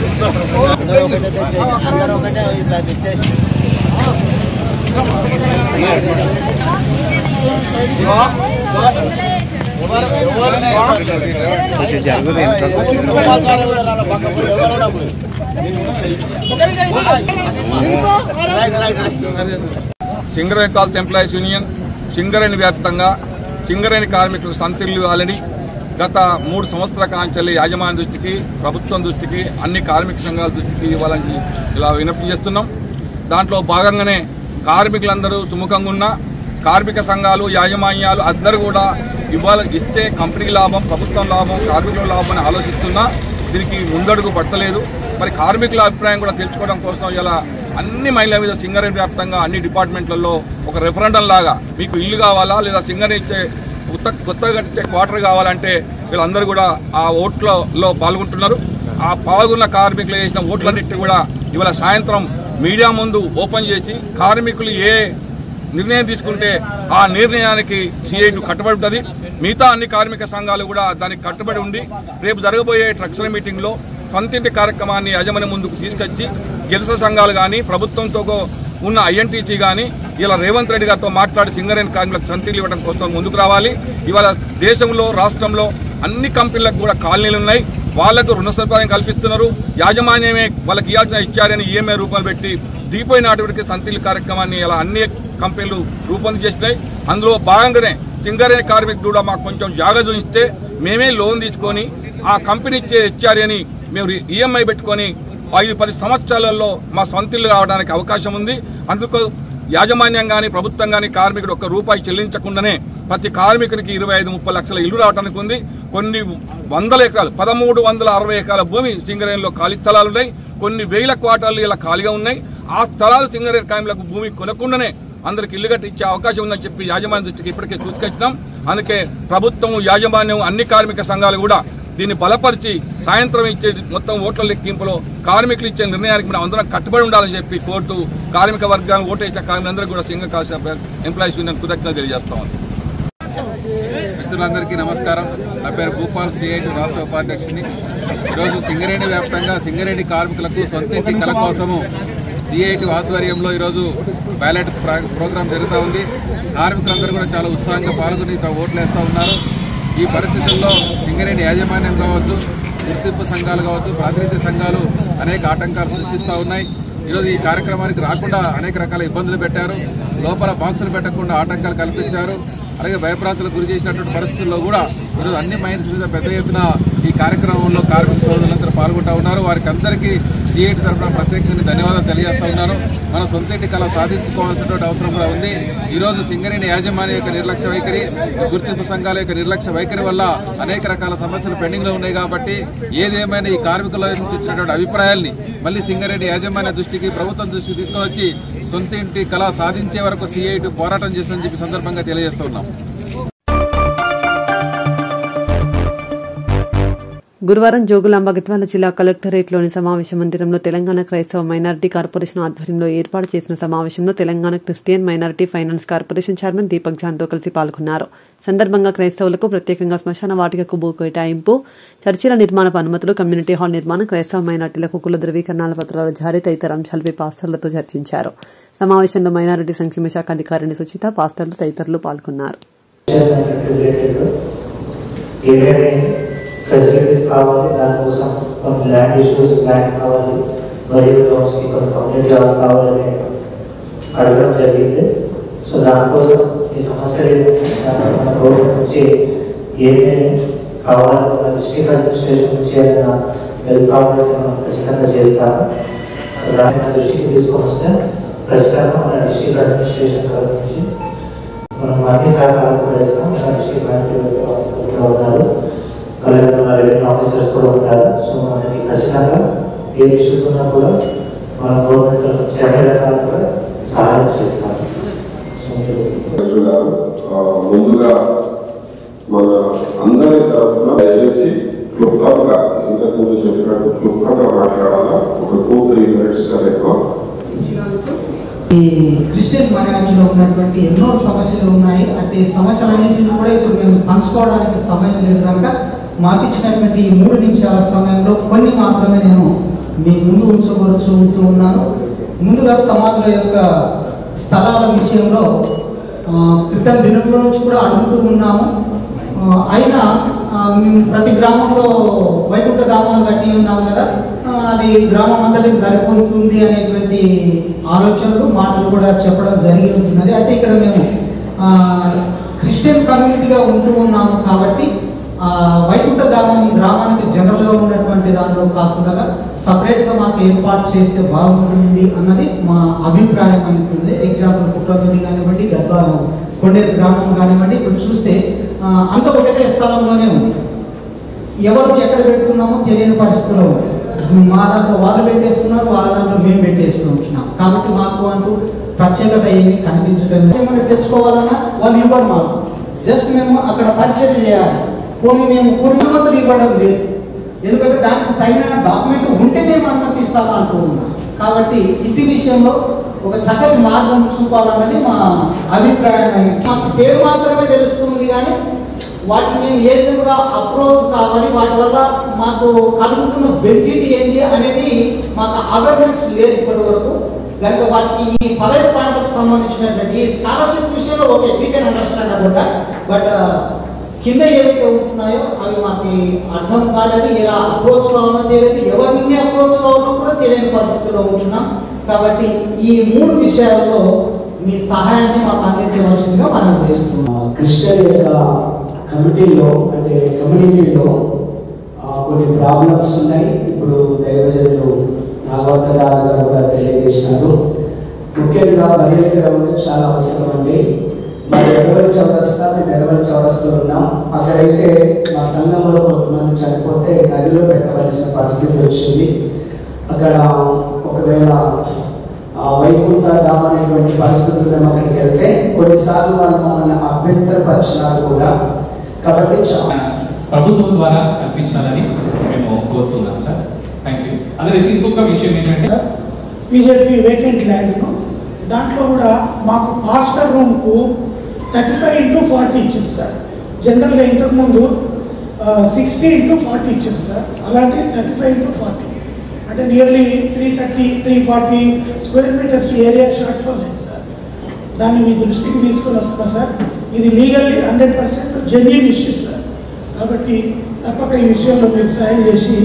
Singareni calls employees union Singareni వ్యాప్తంగా సింగరేణి కార్మికులు సంతిల్లు కాలని గత 3 సంవత్సరాల కాంచెల్లి యాజమాన్య దృష్టికి, ప్రభుత్వం దృష్టికి, అన్ని కార్మిక సంఘాల దృష్టికి ఇవ్వాలని ఇలా విజ్ఞప్తి చేస్తున్నాం. దాంట్లో భాగంగానే కార్మికులందరూ సుముఖంగా ఉన్న కార్మిక సంఘాలు, యాజమాన్యాలు అందరూ కూడా ఇస్తే కంపెనీ లాభం, ప్రభుత్వం లాభం, కార్మికుల లాభం అని ఆలోచిస్తున్నా దీనికి ముందడుగు పట్టలేదు. మరి కార్మికుల అభిప్రాయం కూడా తెలుసుకోవడం కోసం ఇలా అన్ని మహిళల మీద సింగరేణి వ్యాప్తంగా అన్ని డిపార్ట్మెంట్లలో ఒక రెఫరెండం లాగా మీకు ఇల్లు కావాలా లేదా సింగరేణి ఇచ్చే కొత్తగా కట్టించే క్వార్టర్ కావాలంటే వీళ్ళందరూ కూడా ఆ ఓట్లలో పాల్గొంటున్నారు. ఆ పాల్గొన్న కార్మికులు వేసిన ఓట్లన్నిటి కూడా ఇవాళ సాయంత్రం మీడియా ముందు ఓపెన్ చేసి కార్మికులు ఏ నిర్ణయం తీసుకుంటే ఆ నిర్ణయానికి సిఐటి కట్టుబడి ఉంటుంది. మిగతా అన్ని కార్మిక సంఘాలు కూడా దానికి కట్టుబడి ఉండి రేపు జరగబోయే ట్రక్చర్ మీటింగ్లో సొంతింటి కార్యక్రమాన్ని యాజమాన్యం ముందుకు తీసుకొచ్చి గెలుస సంఘాలు కానీ ప్రభుత్వంతో ఉన్న ఐఎన్టీసీ కానీ ఇలా రేవంత్ రెడ్డి గారితో మాట్లాడి సింగరేణి కార్మికులకు సంతిలు ఇవ్వడం కోసం ముందుకు రావాలి. ఇవాళ దేశంలో, రాష్ట్రంలో అన్ని కంపెనీలకు కూడా కాలనీలు ఉన్నాయి. వాళ్లకు రుణ సదుపాయం కల్పిస్తున్నారు. యాజమాన్యమే వాళ్ళకి ఇచ్చారని ఈఎంఐ రూపాయలు పెట్టి దీపోయిన నాటికి సంతిలు కార్యక్రమాన్ని ఇలా అన్ని కంపెనీలు రూపొందించేసినాయి. అందులో భాగంగానే సింగరేణి కార్మికులు కూడా మాకు కొంచెం జాగ్రత్త ఇస్తే మేమే లోన్ తీసుకొని ఆ కంపెనీ ఇచ్చే హెచ్ఆర్ఏని మేము ఈఎంఐ పెట్టుకొని 5-10 సంవత్సరాలలో మా సొంతిల్లు కావడానికి అవకాశం ఉంది. అందుకు యాజమాన్యం కానీ ప్రభుత్వం కానీ కార్మికుడు ₹1 చెల్లించకుండానే ప్రతి కార్మికునికి 25-30 లక్షల ఇల్లు రావడానికి ఉంది. కొన్ని వందల ఎకరాలు 1360 ఎకరాల భూమి సింగరేణిలో ఖాళీ స్థలాలు ఉన్నాయి. కొన్ని వేల క్వార్టర్లు ఇలా ఖాళీగా ఉన్నాయి. ఆ స్థలాలు సింగరేణి కార్మికులకు భూమి కొనకుండానే అందరికి ఇల్లు కట్టించే అవకాశం ఉందని చెప్పి యాజమాన్య దృష్టికి ఇప్పటికే తీసుకొచ్చినాం. అందుకే ప్రభుత్వం, యాజమాన్యం, అన్ని కార్మిక సంఘాలు కూడా దీన్ని బలపరిచి సాయంత్రం ఇచ్చే మొత్తం ఓట్ల లెక్కింపులో కార్మికులు ఇచ్చే నిర్ణయానికి మనం అందరం కట్టుబడి ఉండాలని చెప్పి కోర్టు కార్మిక వర్గాన్ని ఓటేసిన కార్మికులందరూ కూడా సింగల్ కాల్స్ ఎంప్లాయీస్ యూనియన్ కృతజ్ఞతలు తెలియజేస్తాం. మిత్రులందరికీ నమస్కారం. నా పేరు భూపాల్, సిఐటి రాష్ట్ర ఉపాధ్యక్షుని. ఈరోజు సింగరేణి వ్యాప్తంగా సింగరేణి కార్మికులకు సొంత ఇంటి కళ కోసము సిఐటి ఆధ్వర్యంలో ఈరోజు బ్యాలెట్ ప్రోగ్రాం జరుగుతూ ఉంది. కార్మికులందరూ కూడా చాలా ఉత్సాహంగా పాల్గొని ఓట్లు వేస్తూ ఉన్నారు. ఈ పరిస్థితుల్లో సింగరేణి యాజమాన్యం కావచ్చు, గుర్తింపు సంఘాలు కావచ్చు, ప్రాతినిధ్య సంఘాలు అనేక ఆటంకాలు సృష్టిస్తూ ఉన్నాయి. ఈరోజు ఈ కార్యక్రమానికి రాకుండా అనేక రకాల ఇబ్బందులు పెట్టారు. లోపల బాక్సులు పెట్టకుండా ఆటంకాలు కల్పించారు. అలాగే భయప్రాంతాలకు గురి చేసినటువంటి పరిస్థితుల్లో కూడా ఈరోజు అన్ని మైన్స్ మీద పెద్ద ఎత్తున ఈ కార్యక్రమంలో కార్మిక సోదరులందరూ పాల్గొంటూ ఉన్నారు. వారికి అందరికీ సిఐటి తరఫున ప్రత్యేకంగా ధన్యవాదాలు తెలియజేస్తూ ఉన్నాను. మన సొంతింటి కళ సాధించుకోవాల్సినటువంటి అవసరం కూడా ఉంది. ఈరోజు సింగరేణి యాజమాన్యం యొక్క నిర్లక్ష్య వైఖరి, గుర్తింపు సంఘాల యొక్క నిర్లక్ష్య వైఖరి వల్ల అనేక రకాల సమస్యలు పెండింగ్ లో ఉన్నాయి. కాబట్టి ఏదేమైనా ఈ కార్మికుల నుంచి వచ్చినటువంటి అభిప్రాయాల్ని మళ్ళీ సింగరేణి యాజమాన్య దృష్టికి, ప్రభుత్వం దృష్టికి తీసుకొని వచ్చి సొంతింటి కళ సాధించే వరకు సిఐటి పోరాటం చేస్తుందని చెప్పి సందర్భంగా తెలియజేస్తున్నాం. గురువారం జోగులాంబ గద్వాల జిల్లా కలెక్టరేట్లోని సమావేశ మందిరంలో తెలంగాణ క్రైస్తవ మైనారిటీ కార్పొరేషన్ ఆధ్వర్యంలో ఏర్పాటు చేసిన సమావేశంలో Telangana christian minority finance corporation chairman Deepak జాన్తో కలిసి పాల్గొన్నారు. సందర్భంగా క్రైస్తవులకు ప్రత్యేకంగా శ్మశాన వాటికకు భూ కేటాయింపు, చర్చిల నిర్మాణపు అనుమతులు, కమ్యూనిటీ హాల్ నిర్మాణం, క్రైస్తవ మైనారిటీలకు కుల ధృవీకరణాల పత్రాల జారీ తదితర అంశాలపై పాస్టర్లతో చర్చించారు. సమావేశంలో మైనారిటీ సంక్షేమ శాఖ అధికారిని సుచిత, పాస్టర్లు తదితరులు పాల్గొన్నారు. ఫెసిలిటీస్ కావాలి, దానికోసం కొన్ని ల్యాండ్ ఇష్యూస్ ల్యాండ్ కావాలి, మరియు లోన్స్కి కొన్ని కమ్యూనిటీ హాల్ కావాలని అడగడం జరిగింది. సో దానికోసం ఈ సమస్యలు గవర్నమెంట్ నుంచి ఏమేమి కావాలి, మన డిస్ట్రిక్ట్ అడ్మినిస్ట్రేషన్ నుంచి ఏదైనా హెల్ప్ కావాలని మనం ఖచ్చితంగా చేస్తాము. దాన్ని మన దృష్టికి తీసుకొని వస్తే ఖచ్చితంగా మన డిస్ట్రిక్ట్ అడ్మినిస్ట్రేషన్ నుంచి మనం అన్ని సహకారాలు కూడా ఇస్తాం. మన డిస్ట్రిక్ట్ మేనేజ్మెంట్ కూడా ఉన్నారు, కలెక్టర్ రెవెన్యూ ఆఫీసర్స్ కూడా ఉంటారు. సో మనకి ఖచ్చితంగా ఏ ఇష్యూస్ ఉన్నా కూడా మన గవర్నమెంట్ నుంచి అన్ని రకాలు కూడా సహాయం చేస్తాం. ముందుగా మన అందరి తరఫున దయచేసి క్లుప్తంగా, ఇంతకుముందు చెప్పినట్టు క్లుప్తంగా మాట్లాడాలా, ఒక 2-3 minutes ఎక్కువ. ఈ క్రిస్టియన్ మైనారిటీలో ఉన్నటువంటి ఎన్నో సమస్యలు ఉన్నాయి. అంటే సమస్యలన్నింటినీ కూడా ఇప్పుడు మేము పంచుకోవడానికి సమయం లేదు కనుక మాకు ఇచ్చినటువంటి ఈ 3 నిమిషాల సమయంలో కొన్ని మాత్రమే నేను మీ ముందు ఉంచబడుతూ ఉన్నాను. ముందుగా సమాధుల యొక్క స్థలాల విషయంలో క్రితం దినంలో నుంచి కూడా అడుగుతూ ఉన్నాము. అయినా మేము ప్రతి గ్రామంలో వైకుంఠ ధామాలు కట్టి ఉన్నాము కదా, అది గ్రామం అంతటికి సరిపోతుంది అనేటువంటి ఆలోచనలు మాటలు కూడా చెప్పడం జరిగి ఉంటున్నది. అయితే ఇక్కడ మేము క్రిస్టియన్ కమ్యూనిటీగా ఉంటూ ఉన్నాము కాబట్టి వైకుంఠ ధామం గ్రామానికి జనరల్గా ఉన్నటువంటి దానిలో కాకుండా సపరేట్గా మాకు ఏర్పాటు చేస్తే బాగుంటుంది అన్నది మా అభిప్రాయం ఉంటుంది. ఎగ్జాంపుల్ పుట్రతోటి కానివ్వండి, కొండేరు గ్రామం కానివ్వండి, ఇప్పుడు చూస్తే అంత ఒకటే స్థలంలోనే ఉంది. ఎవరు ఎక్కడ పెడుతున్నామో తెలియని పరిస్థితిలో ఉంది. మా దాంట్లో వాళ్ళు పెట్టేస్తున్నారు, వాళ్ళ దాంట్లో మేము పెట్టేసుకుంటున్నాం. కాబట్టి మాకు అంటూ ప్రత్యేకత ఏమి కనిపించడం లేదు. తెచ్చుకోవాలన్నా వాళ్ళు ఇవ్వరు మాకు, జస్ట్ మేము అక్కడ పర్చేజ్ చేయాలి. పోనీ మేము పూర్ణమంతులు ఇవ్వడం లేదు, ఎందుకంటే దానికి తగిన డాక్యుమెంట్ ఉంటే మేము అనుమతిస్తామని అంటున్నాం. కాబట్టి ఇంటి విషయంలో ఒక చక్కటి మార్గం చూపాలన్నది మా అభిప్రాయం. మాకు పేరు మాత్రమే తెలుస్తుంది కానీ వాటిని మేము ఏ విధంగా అప్రోచ్ కావాలి, వాటి వల్ల మాకు కలుగుతున్న బెనిఫిట్ ఏంటి అనేది మాకు అవేర్నెస్ లేదు ఇప్పటి వరకు. కనుక వాటికి ఈ 15 పాయింట్లకు సంబంధించినటువంటి ఈ స్కాలర్షిప్ విషయంలో okay we can understand about, but కింద ఏవైతే ఉంటున్నాయో అవి మాకు అర్థం కాలేదు. ఎలా అప్రోచ్ కావాలో తెలియదు, ఎవరిని అప్రోచ్ కావాలో కూడా తెలియని పరిస్థితిలో ఉంటున్నాం. కాబట్టి ఈ 3 విషయాల్లో మీ సహాయాన్ని మాకు అందించవలసిందిగా మనం చేస్తున్నాం. క్రిస్టియన్ యొక్క కమిటీలో అంటే కమ్యూనిటీలో కొన్ని ప్రాబ్లమ్స్ ఉన్నాయి. ఇప్పుడు దైవజనులు నాగవంత రాజు గారు కూడా తెలియజేసినారు. ముఖ్యంగా బదిలీ గ్రౌండ్ చాలా అవసరం అండి. మరి ఎడవరి చౌరస్తా, మేము ఎడవరి చౌరస్తా ఉన్నాం. అక్కడైతే మా సంఘంలో కొంతమంది చనిపోతే నదిలో పెట్టవలసిన పరిస్థితి వచ్చింది. అక్కడ ఒకవేళ వైకుంఠ ధామ అనేటువంటి పరిస్థితులు మేము అక్కడికి వెళ్తే కొన్నిసార్లు వాళ్ళు మమ్మల్ని అభ్యంతరపరిచినారు కూడా. కాబట్టి ప్రభుత్వం ద్వారా కల్పించాలని మేము కోరుతున్నాం సార్. Thank you. అదే ఇంకొక విషయం ఏంటంటే బీజేపీ వేకెంట్ ల్యాండ్ దాంట్లో కూడా మాకు మాస్టర్ రూమ్కు 35x40 ఇచ్చింది సార్. జనరల్గా ఇంతకుముందు 60x40 ఇచ్చింది సార్. అలాంటి 35x40 అంటే nearly 340 square meters area short fall అయింది సార్. దాన్ని మీ దృష్టికి తీసుకొని వస్తున్నాం సార్. ఇది లీగల్లీ 100% జెన్యూన్ ఇష్యూ సార్. కాబట్టి తప్పక ఈ విషయంలో మీరు సాయం చేసి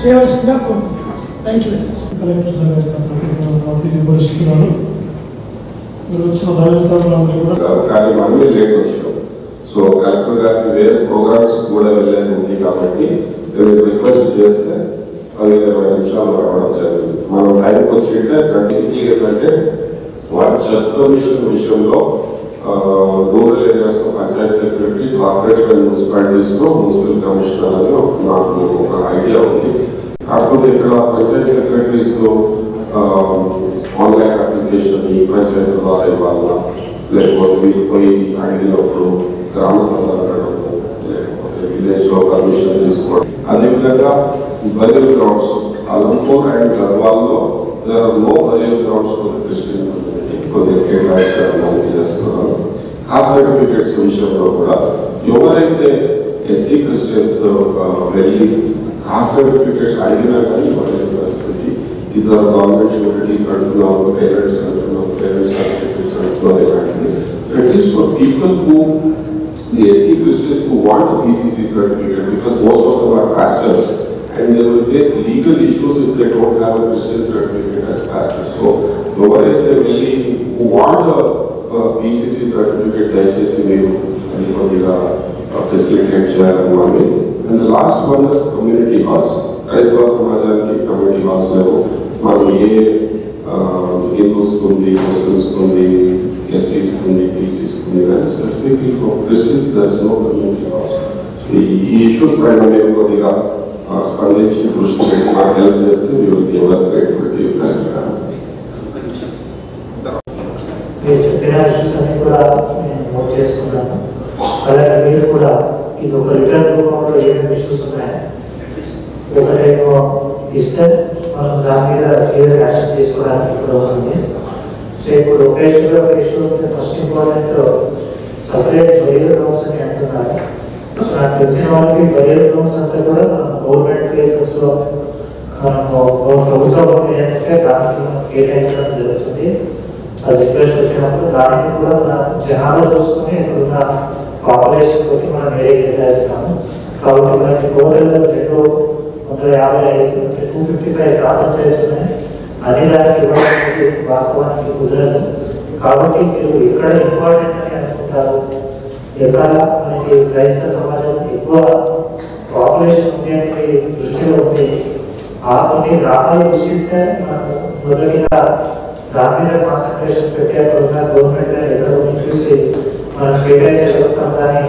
చేయవలసిందిగా కోరుకుంటున్నాం sir. Thank you very much. Collector sir తెలియపరుస్తున్నాను. మీరు వచ్చిన కానీ మనమే లేట్ వచ్చాం. సో కలెక్టర్ గారికి వేరే ప్రోగ్రామ్స్ కూడా వెళ్ళాలి ఉంది కాబట్టి రిక్వెస్ట్ చేస్తే 15-20 నిమిషాలు రావడం జరిగింది. మనం టైంకి వచ్చింటే బేసిక్లీ ఏంటంటే వాటి చెత్త విషయంలో రూరల్ ఏరియాస్ లో పంచాయత్ సెక్రటరీ, కార్పొరేషన్ మున్సిపాలిటీస్ లో మున్సిపల్ కమిషనర్ అని నాకు ఒక ఐడియా ఉంది. కాకపోతే ఇక్కడ పంచాయత్ సెక్రటరీస్ లో ఆన్లైన్ అప్లికేషన్ ఈ పంచాయతీ ద్వారా ఇవ్వాలన్నా, లేకపోతే మీరు పోయి అడిగినప్పుడు గ్రామ సభలు పెట్టడం, లేకపోతే విలేజ్ లో పర్మిషన్ తీసుకోవడం. అదేవిధంగా బరియల్ గ్రౌండ్స్ అలంపూర్ అండ్ గర్వాల్లో నో బరియల్ గ్రౌండ్స్ క్రిస్టియన్ కొద్దిగా కేటాయించడానికి చేస్తున్నారు. కాస్ట్ సర్టిఫికేట్స్ విషయంలో కూడా ఎవరైతే ఎస్సీ క్రిస్టియన్స్ వెళ్ళి కాస్ట్ సర్టిఫికేట్స్ అడిగినా కానీ వాళ్ళ పరిస్థితి ఇద్దరు గవర్నమెంట్ షూరిటీస్ అంటున్నాము, పేరెంట్స్ అంటున్నాము, పేరెంట్స్ సర్టిఫికేట్స్ అంటున్నారు. ఇలాంటిది at least for people who the SC Christians who want a PCC certificate, because most of them are pastors and they will face legal issues if they don't have a Christian certificate as pastors. So nobody really who want a PCC certificate దయచేసి మీరు కొద్దిగా facilitate చేయాలని మనమే. And the last one is community halls. క్రైస్తవ సమాజానికి community halls లేవు. మనం ఏ Hindus ఉంది, ముస్లిమ్స్ ఉంది, ఎస్టీస్ ఉంది, బీసీస్ ఉంది, specifically for Christians there is no community halls. ఈ ఇష్యూస్ పైన మేము కొద్దిగా స్పందించి దృష్టి పెట్టి మాకు హెల్ప్ చేస్తే we will be ever grateful to you. మీరు చెప్పిన ఇష్యూస్ అన్ని కూడా నేను నోట్ చేసుకున్నాను. అలాగే మీరు కూడా ఇది ఒక రిటర్న్ రూపంలో ఏమేమి ఇష్యూస్ ఉన్నాయో ఒకటేమో ఇస్తే మనం దాని మీద క్లియర్ యాక్షన్ తీసుకోవడానికి ఇప్పుడు ఉంది. సో ఇప్పుడు ఒక ఇష్యూలో first important separate burial grounds అని అంటున్నారు. నాకు తెలిసిన వాళ్ళకి బరియల్ గ్రౌండ్స్ అంతా కూడా గవర్నమెంట్ ప్లేసెస్లో మనము ప్రభుత్వం ఏంటంటే దానికి మనం కేటాయించడం జరుగుతుంది. అది రిక్వెస్ట్ వచ్చినప్పుడు దానికి కూడా మన జనాభా చూసుకుని ఇప్పుడున్న పాపులేషన్ తోటి మనం వేరే కేటాయిస్తాము. కాబట్టి మనకి టోటల్ 255 255 గ్రామ పంచాయతీస్ ఉన్నాయి. అన్ని దానికి ఇవ్వడానికి వాస్తవానికి కుదరదు. కాబట్టి మీరు ఎక్కడ ఇంపార్టెంట్ అని అనుకుంటారు, ఎక్కడ మనకి క్రైస్తవ సమాజం ఎక్కువ పాపులేషన్ ఉంది అని దృష్టిలో ఉంది, ఆ కొన్ని గ్రామాలు దృష్టిస్తే మనం మొదటిగా దాని మీద కాన్సన్ట్రేషన్ పెట్టి అక్కడ ఉన్న గవర్నమెంట్ ఎక్కడ ఉంది చూసి మనం కేటాయించగలుగుతాం. కానీ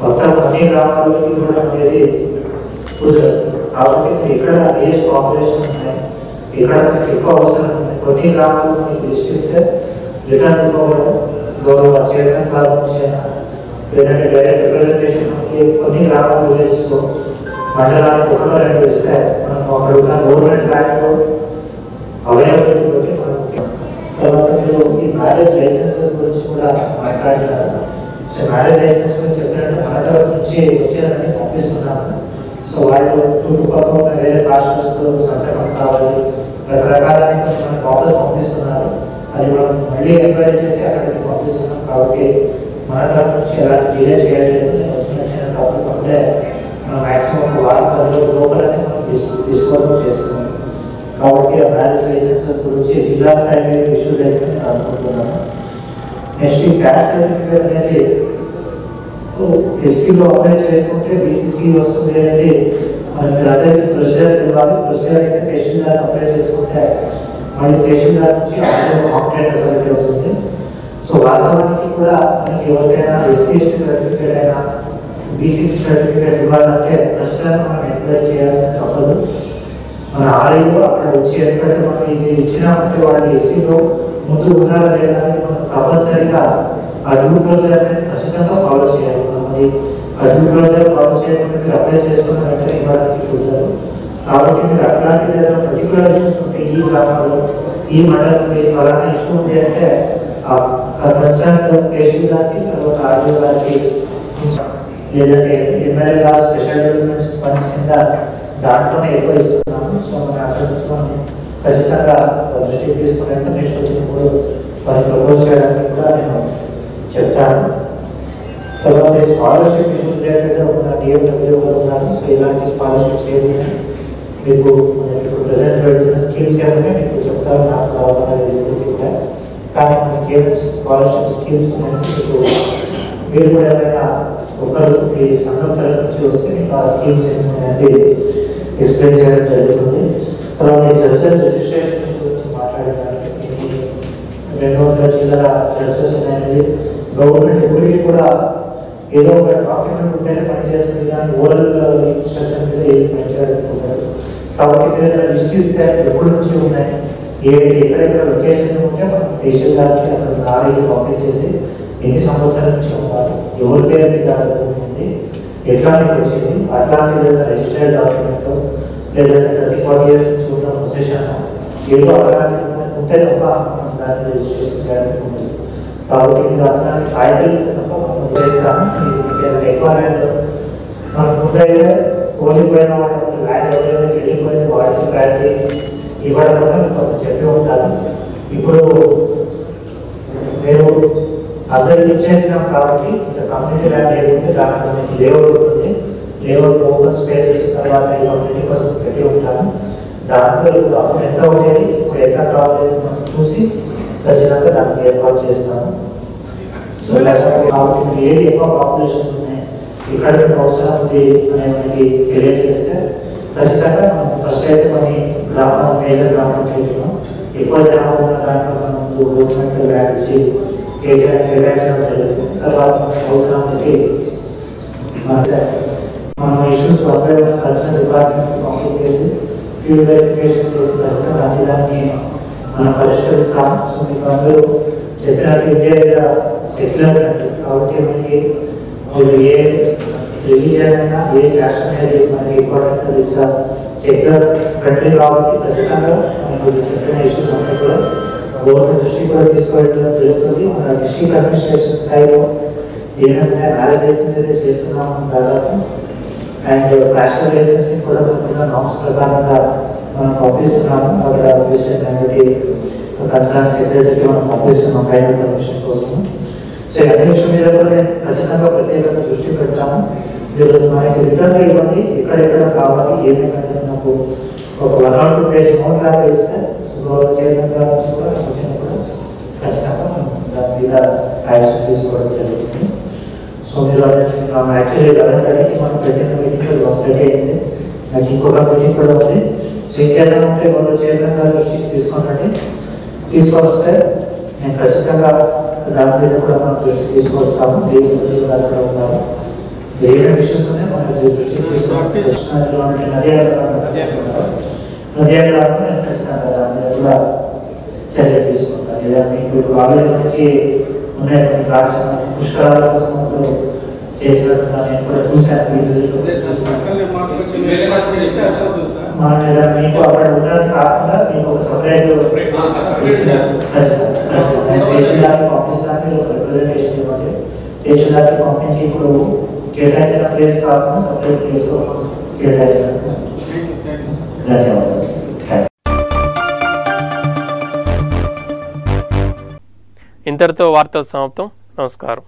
మొత్తం అన్ని గ్రామాలకి కూడా అనేది కుదరదు. కాబట్టి మీరు ఎక్కడ హైయెస్ట్ పాపులేషన్ ఉన్నాయి, ఎక్కడ మనకి ఎక్కువ అవసరం ఉంది, కొన్ని గ్రామాలు మీకు దృష్టిస్తే రిటర్న్ రూపంలో గౌరవ చైర్మన్ గారి నుంచి లేదంటే డైరెక్ట్ రిప్రజెంటేషన్ కొన్ని గ్రామాలు విలేజ్లో మండలానికి 1-2 ఇస్తే మనం అక్కడ ఉన్న గవర్నమెంట్ ల్యాండ్లో అవైలబిలిటీ బట్టి మనం. తర్వాత మీరు ఈ మ్యారేజ్ లైసెన్సెస్ గురించి కూడా మాట్లాడినారు. సో మ్యారేజ్ లైసెన్స్ గురించి చెప్పినట్టు మన తరఫు నుంచి వచ్చేదని పంపిస్తున్నాను. సో వాళ్ళు చుట్టుపక్కల ఉన్న వేరే రాష్ట్రాలతో సంతకం కావాలి, రకరకాలని మనం వాపస్ పంపిస్తున్నారు. అది మనం మళ్ళీ ఎంక్వైరీ చేసి అక్కడికి పంపిస్తున్నాం. కాబట్టి మన తరఫు నుంచి ఎలాంటి డిలే చేయట్లేదు. వచ్చిన టాపిక్ అప్పుడే మనం మ్యాక్సిమం 1-10 రోజుల లోపలనే మనం డిస్పోజ్ చేసుకున్నాం. కాబట్టి ఆ మ్యారేజ్ లైసెన్సెస్ గురించి జిల్లా స్థాయిలో ఇష్యూ అయితే నేను అనుకుంటున్నాను. నెక్స్ట్ ఈ క్యాస్ట్ సర్టిఫికేట్ అనేది ఎస్సీలో అప్లై చేసుకుంటే బీసీసీ వస్తుంది అనేది మనకి అందరికీ ప్రొసీజర్ తెలియాలి. ప్రొసీజర్ అయితే తహసీల్దార్ అప్లై చేసుకుంటే మళ్ళీ తహసీల్దార్ నుంచి కాంపిటెంట్ అథారిటీ అవుతుంది. సో వాస్తవానికి కూడా మనకి ఎవరికైనా ఎస్సీ ఎస్టీ సర్టిఫికేట్ అయినా బీసీసీ సర్టిఫికేట్ ఇవ్వాలంటే ఖచ్చితంగా మనం ఎంక్వైరీ చేయాల్సిన తప్పదు. మన ఆలయంలో అక్కడ వచ్చి ఎందుకంటే మనం ఇది ఇచ్చినామంటే వాళ్ళు ఎస్సీలో ముందు ఉన్నారా లేదా అని మనం తప్పనిసరిగా ఆ డ్యూ ప్రొసీజర్ అనేది ఖచ్చితంగా ఫాలో చేయాలి. మనం అది ఆ డ్యూ ప్రొసీజర్ ఫాలో చేయకుండా మీరు అప్లై చేసుకున్న వెంటనే ఇవ్వడానికి కుదరదు. కాబట్టి మీరు అట్లాంటి ఏదైనా పర్టికులర్ ఇష్యూస్ ఉంటే ఈ గ్రామంలో ఈ మండలంలో ఈ ఫలానా ఇష్యూ ఉంది అంటే ఆ కన్సర్న్ తహసీల్దార్కి తర్వాత ఆర్డీఓ గారికి లేదంటే ఎమ్మెల్యే గారు స్పెషల్ డెవలప్మెంట్ ఫండ్స్ కింద దాంట్లోనే ఎక్కువ ఇస్తున్నాము. సో మన అక్కడ ఖచ్చితంగా దృష్టికి తీసుకునేంత నెక్స్ట్ వచ్చినప్పుడు వారిని ప్రపోజ్ చేయడానికి కూడా నేను చెప్తాను. తర్వాత స్కాలర్షిప్ ఇష్యూ రిలేటెడ్గా ఉన్న డిఎండబ్ల్యూ గారు ఉన్నారు. సో ఇలాంటి స్కాలర్షిప్స్ ఏమి మీకు ఇప్పుడు ప్రజెంట్ పెడుతున్న స్కీమ్స్ ఏమైనా మీకు చెప్తారు. నాకు రావాలనేది కూడా కానీ మనకి ఏమైనా స్కాలర్షిప్ స్కీమ్స్ మీకు మీరు కూడా ఏమైనా ఒకరు ఈ సంఘం తరఫు నుంచి వస్తే మీకు ఆ స్కీమ్స్ ఏమైనా ఎక్స్ప్లెయిన్ చేయడం జరుగుతుంది. తర్వాత చర్చస్ రిజిస్ట్రేషన్ గురించి మాట్లాడడానికి 200 చిల్లర చర్చస్ అనేది గవర్నమెంట్ ఎప్పటికీ కూడా ఏదో ఒక డాక్యుమెంట్ ఉంటేనే పనిచేస్తుంది కానీ ఓరల్ ఇన్స్ట్రక్షన్ మీద ఏది పనిచేయకపోతారు. కాబట్టి మీరు ఏదైనా లిస్ట్ ఇస్తే ఎప్పటి నుంచి ఉన్నాయి ఏంటి ఎక్కడెక్కడ లొకేషన్ ఉంటే మనం తహసీల్దార్కి అక్కడ ఆర్ఐకి పంపించేసి ఎన్ని సంవత్సరాల నుంచి ఉన్నారు, ఎవరి పేరు మీద ఉంది, ఎట్లా మీకు వచ్చింది, అట్లాంటి ఏదైనా రిజిస్టర్డ్ డాక్యుమెంట్ లేదంటే 30-40 years నుంచి ఉన్న పొజిషన్ ఏదో అట్లాంటి ఉంటే తప్ప మనం దాన్ని రిజిస్ట్రేషన్ చేయడానికి ఉంటుంది. కాబట్టి మీరు అట్లాంటి కాయిదాలు తప్ప మనం చేస్తాము. మీకు రిక్వైర్మెంట్ మనకు ముందైతే కోల్పోయిన వాళ్ళకి ల్యాండ్ ఎవరైనా వెళ్ళిపోయిన వాటికి ప్రయారిటీ ఇవ్వడం వల్ల మీకు చెప్పి ఉంటాను. ఇప్పుడు మేము అందరికి ఇచ్చేసినాం కాబట్టి ఇంకా కమ్యూనిటీ ల్యాండ్ ఏముంటే దాంట్లో మీకు లేఅవుట్ ఉంటుంది. లేఅవుట్ ఓపెన్ స్పేసెస్ తర్వాత ఈ కమ్యూనిటీ కోసం పెట్టి ఉంటాను. దాంట్లో ఇప్పుడు అప్పుడు ఎంత ఉండేది ఇప్పుడు ఎంత కావాలి మనం చూసి ఖచ్చితంగా దానికి ఏర్పాటు చేస్తాము. సో కాబట్టి ఏది ఎక్కువ పాపులేషన్ ఉన్నాయి ఇక్కడ మీకు అవసరం ఉంది అనే మనకి తెలియజేస్తే ఖచ్చితంగా మనం ఫస్ట్ అయితే కొన్ని గ్రామం మేజర్ గ్రామం చేస్తున్నాం. ఎక్కువ జనాభా ఉన్న దాంట్లో మనం ముందు గవర్నమెంట్ ల్యాండ్ ఇచ్చి కేటాయించడం జరుగుతుంది. తర్వాత అవసరం బట్టి మనం issues apply cultural department complete చేసి ఫీల్డ్ వెరిఫికేషన్ చేసిన తర్వాత అన్ని దాన్ని మనం పరిష్కరిస్తాము. సో మీకు అందరూ చెప్పినట్టు ఇండియా ఇస్ సెక్యులర్ కంట్రీ కాబట్టి మనకి ఏ రిలీజియన్ అయినా ఏ క్యాస్ట్ అనేది మనకి ఇంపార్టెంట్ అది సెక్యులర్ కంట్రీ కాబట్టి ఖచ్చితంగా మనకు చెప్పిన ఇష్యూస్ అన్నీ కూడా గవర్నమెంట్ దృష్టికి కూడా తీసుకువెళ్ళడం జరుగుతుంది. మన డిస్ట్రిక్ట్ అడ్మినిస్ట్రేషన్ స్థాయిలో ఏమైనా వ్యాలిడేషన్స్ అయితే చేస్తున్నాము దాదాపు. అండ్ ప్లాస్టర్ లైసెన్స్ని కూడా కొద్దిగా నామ్స్ ప్రకారంగా మనం పంపిస్తున్నాము. అక్కడ క్రిస్టియన్ కమ్యూనిటీ కన్సర్న్ సెక్రటరీకి మనం పంపిస్తున్నాం ఫైనల్ పర్మిషన్ కోసం. సో అన్ని విషయం మీద కూడా నేను ఖచ్చితంగా ప్రత్యేకంగా దృష్టి పెడతాము. మీరు మనకి రిటర్న్ ఇవ్వండి, ఎక్కడెక్కడ కావాలి ఏమేమంటే నాకు ఒక 1 or 2 పేజ్ నోట్ లాగా ఇస్తే చైర్మన్ గారి నుంచి కూడా వచ్చినప్పుడు ఖచ్చితంగా దాని మీద యాక్షన్ తీసుకోవడం జరుగుతుంది. సో మీరు యాక్చువల్లీ 11:30కి మనం పెట్టిన మీటింగ్ 1:30 అయింది. నాకు ఇంకొక మీటింగ్ కూడా ఉంది. సో ఇంకేదైనా ఉంటే వాళ్ళు చైర్మన్ గారి దృష్టికి తీసుకొని వస్తే నేను ఖచ్చితంగా దాని మీద కూడా మనం దృష్టి తీసుకొస్తాము. అక్కడ ఉన్నారు ఏమేమి విషయస్ ఉన్నాయి మన దృష్టికి తీసుకొని నదియాలను నేను ఖచ్చితంగా దాని మీద కూడా చర్య తీసుకుంటాను. లేదా మీకు ఆల్రెడీ మనకి ఉన్నాయి కొన్ని కార్డ్స్ పుష్కరాల కోసం చేసినట్టున్నా నేను కూడా చూశాను. మన మీద మీకు అక్కడ ఉన్నది కాకుండా మీకు ఒక సపరేట్ దేశంలోకి పంపిస్తాను. రిప్రజెంటేషన్ ఇవ్వండి. దేశంలోకి పంపించి ఇప్పుడు కేటాయించిన ప్లేస్ కాకుండా సపరేట్ ప్లేస్ కేటాయించిన. ధన్యవాదాలు. ఇంతటితో వార్తలు సమాప్తం. నమస్కారం.